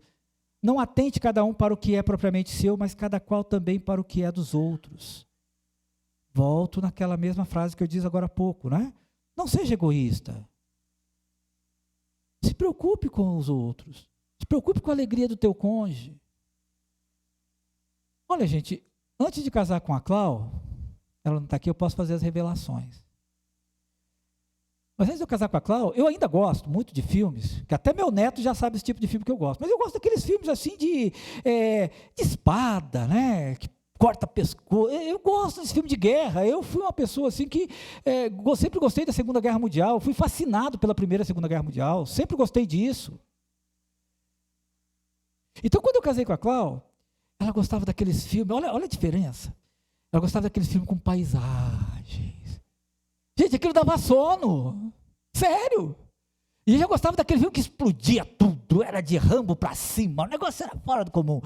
Não atente cada um para o que é propriamente seu, mas cada qual também para o que é dos outros. Volto naquela mesma frase que eu disse agora há pouco, né? Não seja egoísta. Se preocupe com os outros. Se preocupe com a alegria do teu cônjuge. Olha, gente, antes de casar com a Clau, ela não está aqui, eu posso fazer as revelações. Mas antes de eu casar com a Clau, eu ainda gosto muito de filmes, que até meu neto já sabe esse tipo de filme que eu gosto, mas eu gosto daqueles filmes assim de espada, né, que corta pescoço. Eu gosto desse filme de guerra. Eu fui uma pessoa assim que sempre gostei da Segunda Guerra Mundial, fui fascinado pela Primeira e Segunda Guerra Mundial, sempre gostei disso. Então, quando eu casei com a Clau, ela gostava daqueles filmes, olha a diferença. Ela gostava daqueles filmes com paisagens. Gente, aquilo dava sono. Sério. E eu já gostava daquele filme que explodia tudo, era de Rambo para cima, o negócio era fora do comum.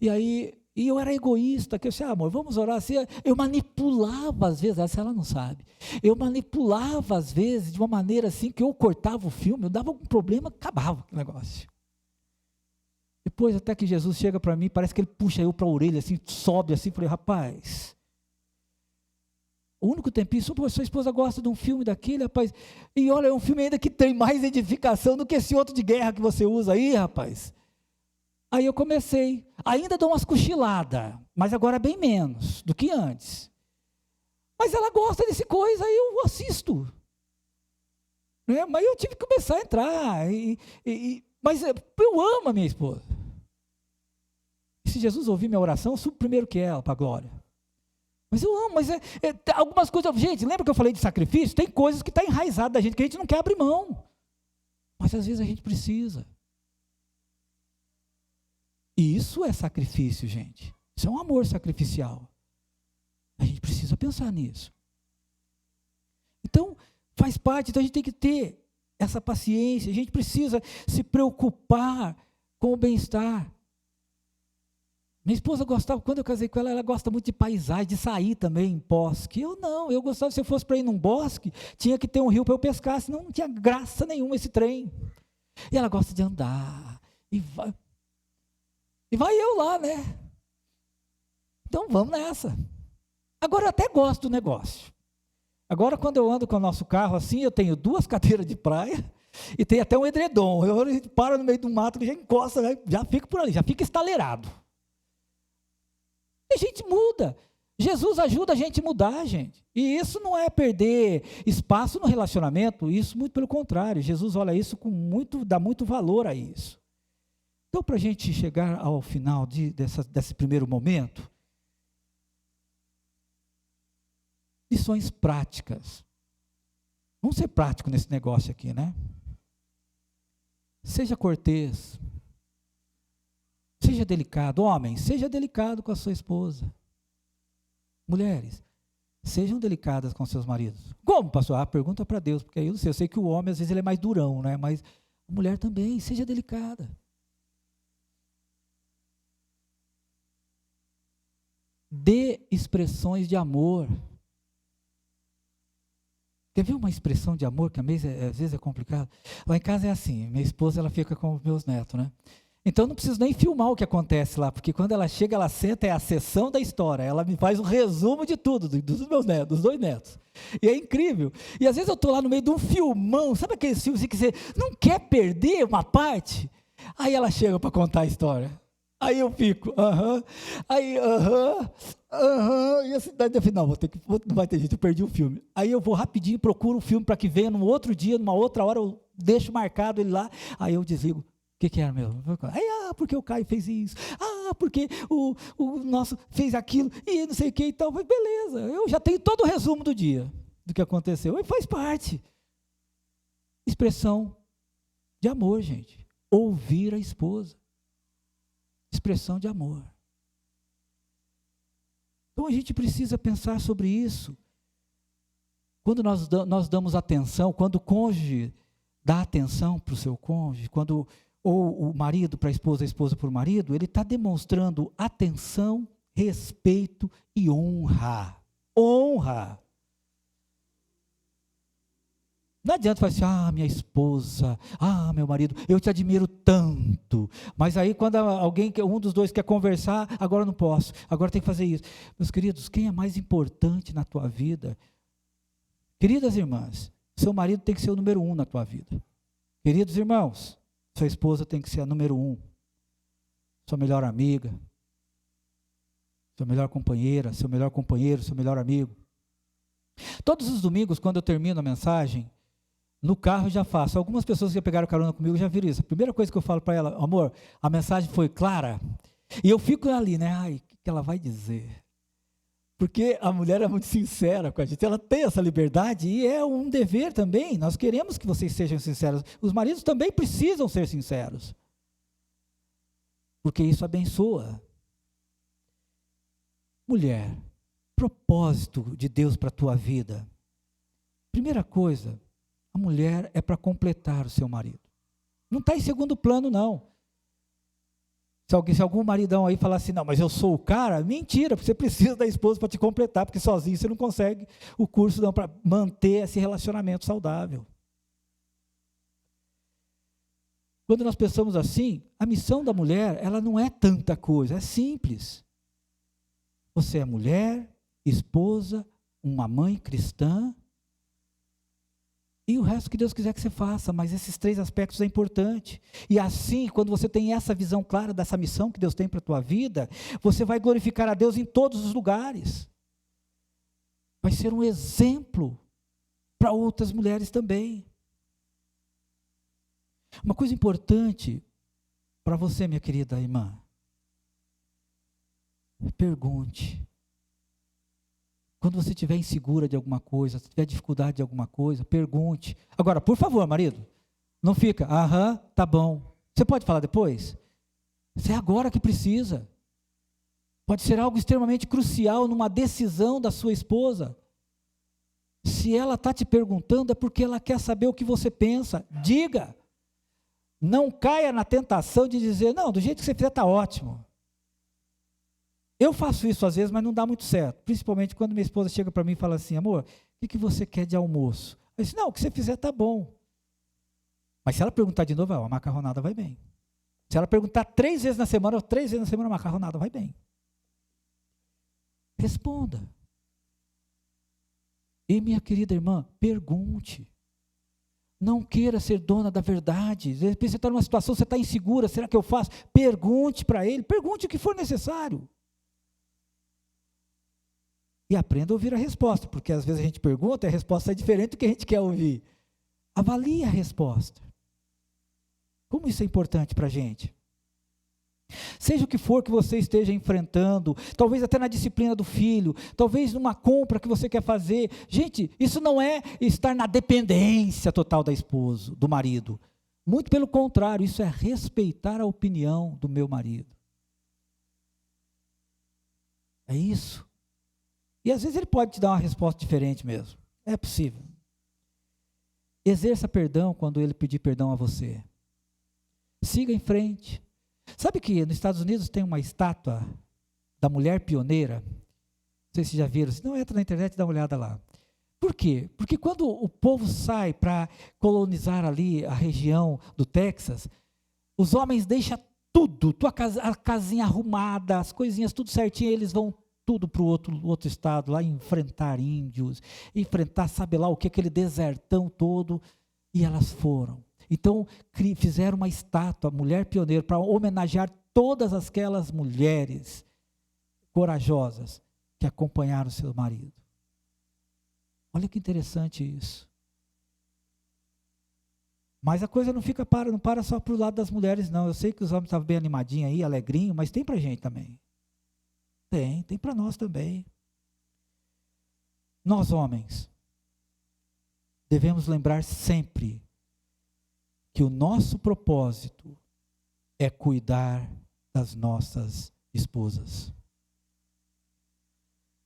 E eu era egoísta, que eu disse, amor, vamos orar assim. Eu manipulava às vezes, essa ela não sabe. Eu manipulava às vezes de uma maneira assim que eu cortava o filme, eu dava algum problema, acabava o negócio. Depois até que Jesus chega para mim, parece que ele puxa eu para a orelha, assim, sobe assim, falei, rapaz, o único tempinho, sua esposa gosta de um filme daquele, rapaz, e olha, é um filme ainda que tem mais edificação do que esse outro de guerra que você usa aí, rapaz. Aí eu comecei, ainda dou umas cochiladas, mas agora bem menos do que antes. Mas ela gosta desse coisa, aí eu assisto. Né? Mas eu tive que começar a entrar, mas eu amo a minha esposa. E se Jesus ouvir minha oração, eu subo primeiro que ela, para a glória. Mas eu amo, mas algumas coisas, gente, lembra que eu falei de sacrifício? Tem coisas que estão enraizadas da gente, que a gente não quer abrir mão. Mas às vezes a gente precisa. E isso é sacrifício, gente. Isso é um amor sacrificial. A gente precisa pensar nisso. Então, faz parte, então a gente tem que ter essa paciência, a gente precisa se preocupar com o bem-estar. Minha esposa gostava, quando eu casei com ela, ela gosta muito de paisagem, de sair também em bosque. Eu não, eu gostava, se eu fosse para ir num bosque, tinha que ter um rio para eu pescar, senão não tinha graça nenhuma esse trem. E ela gosta de andar, e vai eu lá, né? Então vamos nessa. Agora eu até gosto do negócio. Agora quando eu ando com o nosso carro assim, eu tenho 2 cadeiras de praia, E tem até um edredom. Eu paro no meio do mato, já encosta, já fica por ali, já fica estaleirado. E a gente muda. Jesus ajuda a gente a mudar, gente. E isso não é perder espaço no relacionamento, isso muito pelo contrário. Jesus olha isso com muito, dá muito valor a isso. Então, para a gente chegar ao final desse primeiro momento, lições práticas. Vamos ser práticos nesse negócio aqui, né? Seja cortês. Seja delicado. Homens, seja delicado com a sua esposa. Mulheres, sejam delicadas com seus maridos. Como, pastor? Pergunta para Deus, porque aí eu sei que o homem às vezes ele é mais durão, né? Mas a mulher também, seja delicada. Dê expressões de amor. Quer ver uma expressão de amor que às vezes é complicado? Lá em casa é assim, minha esposa ela fica com os meus netos, né? Então não preciso nem filmar o que acontece lá, porque quando ela chega, ela senta, é a sessão da história, ela me faz um resumo de tudo, dos meus netos, dos 2 netos. E é incrível. E às vezes eu estou lá no meio de um filmão, sabe aqueles filmes que você não quer perder uma parte? Aí ela chega para contar a história. Aí eu fico, aí, e assim, daí no final, não vai ter jeito, eu perdi o filme. Aí eu vou rapidinho, procuro o filme para que venha num outro dia, numa outra hora, eu deixo marcado ele lá, aí eu desligo. O que era mesmo? Aí, porque o Caio fez isso, porque o nosso fez aquilo, e não sei o que e tal. Mas beleza, eu já tenho todo o resumo do dia, do que aconteceu, e faz parte. Expressão de amor, gente. Ouvir a esposa. Expressão de amor. Então a gente precisa pensar sobre isso. Quando nós damos atenção, quando o cônjuge dá atenção para o seu cônjuge, ou o marido para a esposa para o marido, ele está demonstrando atenção, respeito e honra. Honra. Não adianta falar assim, minha esposa, meu marido, eu te admiro tanto. Mas aí quando um dos dois quer conversar, agora não posso, agora tem que fazer isso. Meus queridos, quem é mais importante na tua vida? Queridas irmãs, seu marido tem que ser o número 1 na tua vida. Queridos irmãos, sua esposa tem que ser a número 1. Sua melhor amiga, sua melhor companheira, seu melhor companheiro, seu melhor amigo. Todos os domingos, quando eu termino a mensagem, no carro já faço. Algumas pessoas que pegaram carona comigo já viram isso. A primeira coisa que eu falo para ela, amor, a mensagem foi clara? E eu fico ali, né? O que ela vai dizer? Porque a mulher é muito sincera com a gente. Ela tem essa liberdade e é um dever também. Nós queremos que vocês sejam sinceros. Os maridos também precisam ser sinceros. Porque isso abençoa. Mulher, propósito de Deus para a tua vida. Primeira coisa, a mulher é para completar o seu marido. Não está em segundo plano, não. Se algum maridão aí falar assim, não, mas eu sou o cara, mentira, porque você precisa da esposa para te completar, porque sozinho você não consegue o curso para manter esse relacionamento saudável. Quando nós pensamos assim, a missão da mulher, ela não é tanta coisa, é simples. Você é mulher, esposa, uma mãe cristã, e o resto que Deus quiser que você faça, mas esses 3 aspectos é importante. E assim, quando você tem essa visão clara dessa missão que Deus tem para a tua vida, você vai glorificar a Deus em todos os lugares. Vai ser um exemplo para outras mulheres também. Uma coisa importante para você, minha querida irmã, pergunte. Quando você estiver insegura de alguma coisa, se tiver dificuldade de alguma coisa, pergunte. Agora, por favor, marido, não fica, tá bom. Você pode falar depois? Isso é agora que precisa. Pode ser algo extremamente crucial numa decisão da sua esposa. Se ela está te perguntando, é porque ela quer saber o que você pensa. Diga. Não caia na tentação de dizer, não, do jeito que você fizer está ótimo. Eu faço isso às vezes, mas não dá muito certo. Principalmente quando minha esposa chega para mim e fala assim, amor, o que você quer de almoço? Eu disse, não, o que você fizer está bom. Mas se ela perguntar de novo, a macarronada vai bem. Se ela perguntar 3 vezes na semana, a macarronada vai bem. Responda. E minha querida irmã, pergunte. Não queira ser dona da verdade. De repente você está numa situação, você está insegura, será que eu faço? Pergunte para ele, pergunte o que for necessário. E aprenda a ouvir a resposta, porque às vezes a gente pergunta e a resposta é diferente do que a gente quer ouvir. Avalie a resposta. Como isso é importante para a gente? Seja o que for que você esteja enfrentando, talvez até na disciplina do filho, talvez numa compra que você quer fazer. Gente, isso não é estar na dependência total da esposa, do marido. Muito pelo contrário, isso é respeitar a opinião do meu marido. É isso. E às vezes ele pode te dar uma resposta diferente mesmo. É possível. Exerça perdão quando ele pedir perdão a você. Siga em frente. Sabe que nos Estados Unidos tem uma estátua da mulher pioneira? Não sei se já viram. Se não, entra na internet e dá uma olhada lá. Por quê? Porque quando o povo sai para colonizar ali a região do Texas, os homens deixam tudo, a casinha arrumada, as coisinhas tudo certinho, eles vão tudo para o outro estado, lá enfrentar índios, enfrentar sabe lá o que, aquele desertão todo, e elas foram. Então, fizeram uma estátua, mulher pioneira, para homenagear todas aquelas mulheres corajosas que acompanharam seu marido. Olha que interessante isso. Mas a coisa não para só para o lado das mulheres, não. Eu sei que os homens estavam bem animadinhos aí, alegrinho, mas tem para a gente também. Tem para nós também. Nós, homens, devemos lembrar sempre que o nosso propósito é cuidar das nossas esposas.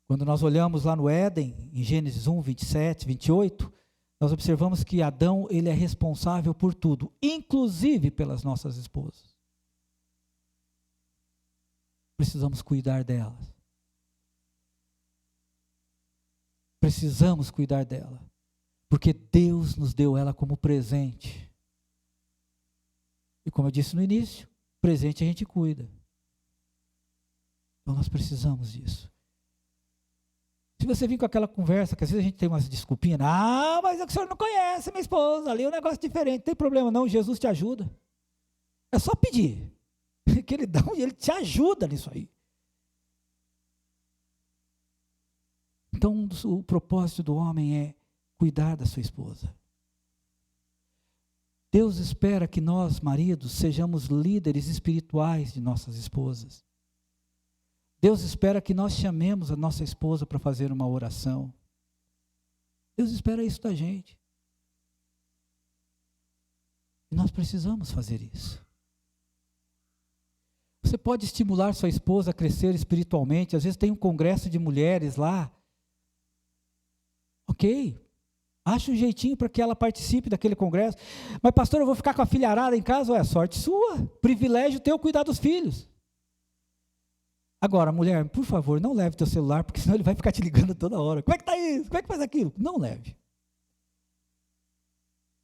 Quando nós olhamos lá no Éden, em Gênesis 1, 27, 28, nós observamos que Adão, ele é responsável por tudo, inclusive pelas nossas esposas. Precisamos cuidar delas. Precisamos cuidar dela, porque Deus nos deu ela como presente. E como eu disse no início, presente a gente cuida. Então nós precisamos disso. Se você vir com aquela conversa, que às vezes a gente tem umas desculpinhas, mas é que o senhor não conhece minha esposa, ali é um negócio diferente, não tem problema não, Jesus te ajuda. É só pedir, que ele dá, ele te ajuda nisso aí. Então o propósito do homem é cuidar da sua esposa. Deus espera que nós, maridos, sejamos líderes espirituais de nossas esposas. Deus espera que nós chamemos a nossa esposa para fazer uma oração. Deus espera isso da gente. E nós precisamos fazer isso. Você pode estimular sua esposa a crescer espiritualmente. Às vezes tem um congresso de mulheres lá. Ok. Acha um jeitinho para que ela participe daquele congresso. Mas pastor, eu vou ficar com a filharada em casa? É sorte sua. Privilégio teu cuidar dos filhos. Agora, mulher, por favor, não leve teu celular, porque senão ele vai ficar te ligando toda hora. Como é que está isso? Como é que faz aquilo? Não leve.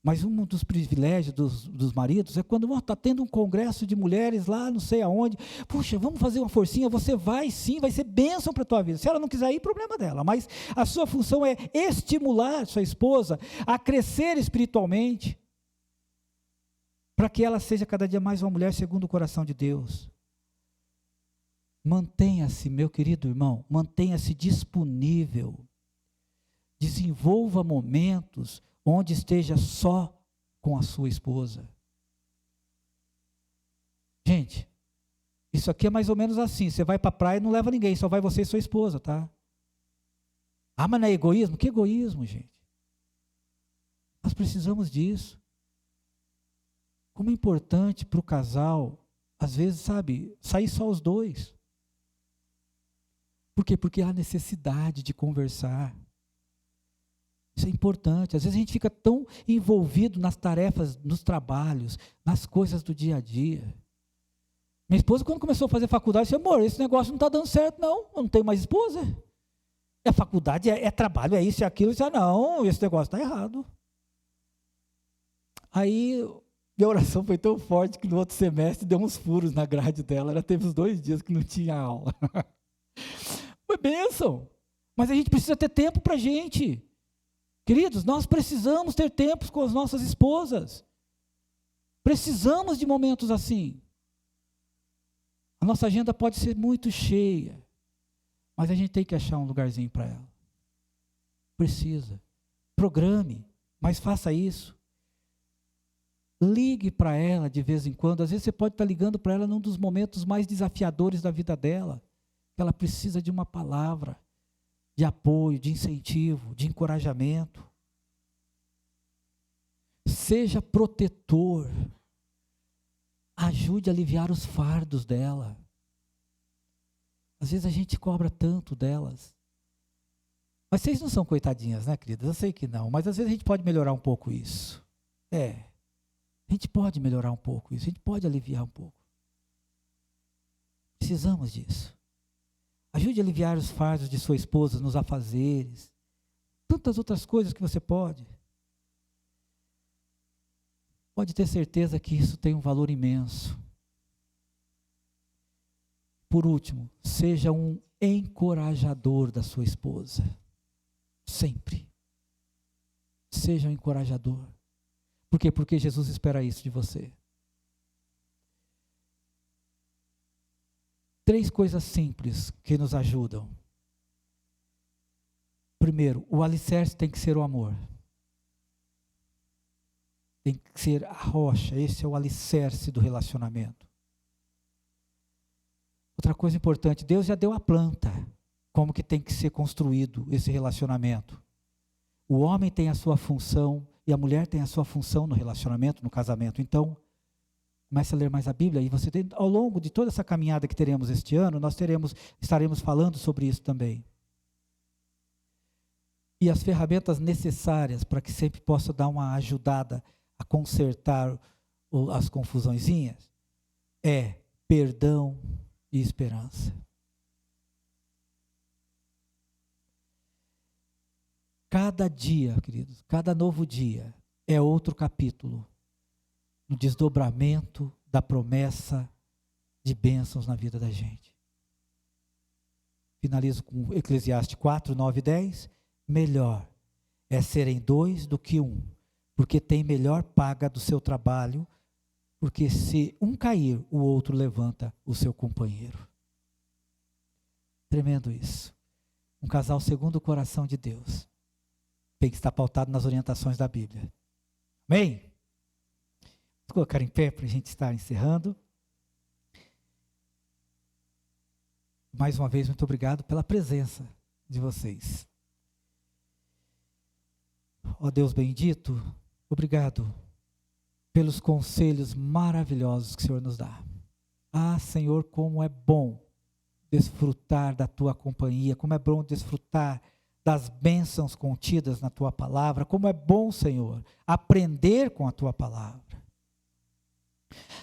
Mas um dos privilégios dos maridos é quando está tendo um congresso de mulheres lá, não sei aonde. Puxa, vamos fazer uma forcinha. Você vai sim, vai ser bênção para a tua vida. Se ela não quiser ir, problema dela. Mas a sua função é estimular sua esposa a crescer espiritualmente, para que ela seja cada dia mais uma mulher segundo o coração de Deus. Mantenha-se, meu querido irmão, mantenha-se disponível. Desenvolva momentos onde esteja só com a sua esposa. Gente, isso aqui é mais ou menos assim. Você vai para a praia e não leva ninguém, só vai você e sua esposa, tá? Mas não é egoísmo? Que egoísmo, gente? Nós precisamos disso. Como é importante para o casal, às vezes, sabe, sair só os dois. Por quê? Porque há necessidade de conversar. Isso é importante. Às vezes a gente fica tão envolvido nas tarefas, nos trabalhos, nas coisas do dia a dia. Minha esposa, quando começou a fazer faculdade, disse: amor, esse negócio não está dando certo, não. Eu não tenho mais esposa. A faculdade é trabalho, é isso e aquilo. Eu disse: não, esse negócio está errado. Aí, minha oração foi tão forte que no outro semestre deu uns furos na grade dela. Ela teve uns 2 dias que não tinha aula. Foi bênção. Mas a gente precisa ter tempo para a gente. Queridos, nós precisamos ter tempos com as nossas esposas. Precisamos de momentos assim. A nossa agenda pode ser muito cheia, mas a gente tem que achar um lugarzinho para ela. Precisa. Programe, mas faça isso. Ligue para ela de vez em quando. Às vezes você pode estar ligando para ela num dos momentos mais desafiadores da vida dela. Ela precisa de uma palavra de apoio, de incentivo, de encorajamento. Seja protetor. Ajude a aliviar os fardos dela. Às vezes a gente cobra tanto delas. Mas vocês não são coitadinhas, né, queridas? Eu sei que não, mas às vezes a gente pode melhorar um pouco isso. A gente pode melhorar um pouco isso, a gente pode aliviar um pouco. Precisamos disso. Ajude a aliviar os fardos de sua esposa nos afazeres. Tantas outras coisas que você pode. Pode ter certeza que isso tem um valor imenso. Por último, seja um encorajador da sua esposa. Sempre. Seja um encorajador. Por quê? Porque Jesus espera isso de você. 3 coisas simples que nos ajudam. Primeiro, o alicerce tem que ser o amor. Tem que ser a rocha, esse é o alicerce do relacionamento. Outra coisa importante, Deus já deu a planta, como que tem que ser construído esse relacionamento. O homem tem a sua função e a mulher tem a sua função no relacionamento, no casamento. Então, comece a ler mais a Bíblia e você tem, ao longo de toda essa caminhada que teremos este ano, nós estaremos falando sobre isso também. E as ferramentas necessárias para que sempre possa dar uma ajudada a consertar as confusõezinhas é perdão e esperança. Cada dia, queridos, cada novo dia é outro capítulo no desdobramento da promessa de bênçãos na vida da gente. Finalizo com Eclesiastes 4, 9 e 10. Melhor é serem 2 do que 1, porque tem melhor paga do seu trabalho, porque se um cair, o outro levanta o seu companheiro. Tremendo isso. Um casal segundo o coração de Deus tem que estar pautado nas orientações da Bíblia. Amém? Vamos colocar em pé para a gente estar encerrando. Mais uma vez, muito obrigado pela presença de vocês. Ó Deus bendito, obrigado pelos conselhos maravilhosos que o Senhor nos dá. Ah, Senhor, como é bom desfrutar da Tua companhia, como é bom desfrutar das bênçãos contidas na Tua palavra, como é bom, Senhor, aprender com a Tua palavra.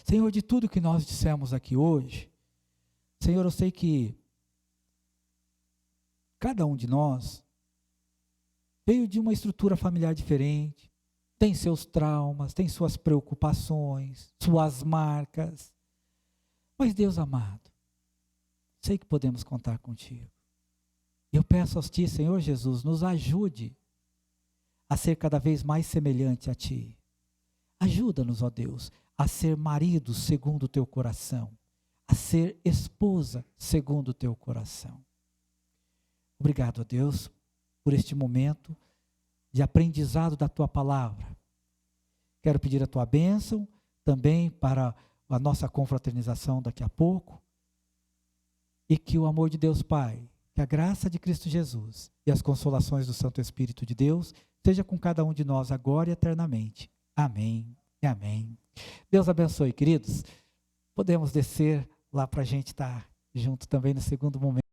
Senhor, de tudo que nós dissemos aqui hoje, Senhor, eu sei que cada um de nós veio de uma estrutura familiar diferente, tem seus traumas, tem suas preocupações, suas marcas. Mas Deus amado, sei que podemos contar contigo. Eu peço a Ti, Senhor Jesus, nos ajude a ser cada vez mais semelhante a Ti. Ajuda-nos, ó Deus, a ser marido segundo o Teu coração, a ser esposa segundo o Teu coração. Obrigado, ó Deus, por este momento de aprendizado da Tua palavra. Quero pedir a Tua bênção também para a nossa confraternização daqui a pouco. E que o amor de Deus Pai, que a graça de Cristo Jesus e as consolações do Santo Espírito de Deus seja com cada um de nós agora e eternamente. Amém e amém. Deus abençoe, queridos. Podemos descer lá para a gente estar junto também no segundo momento.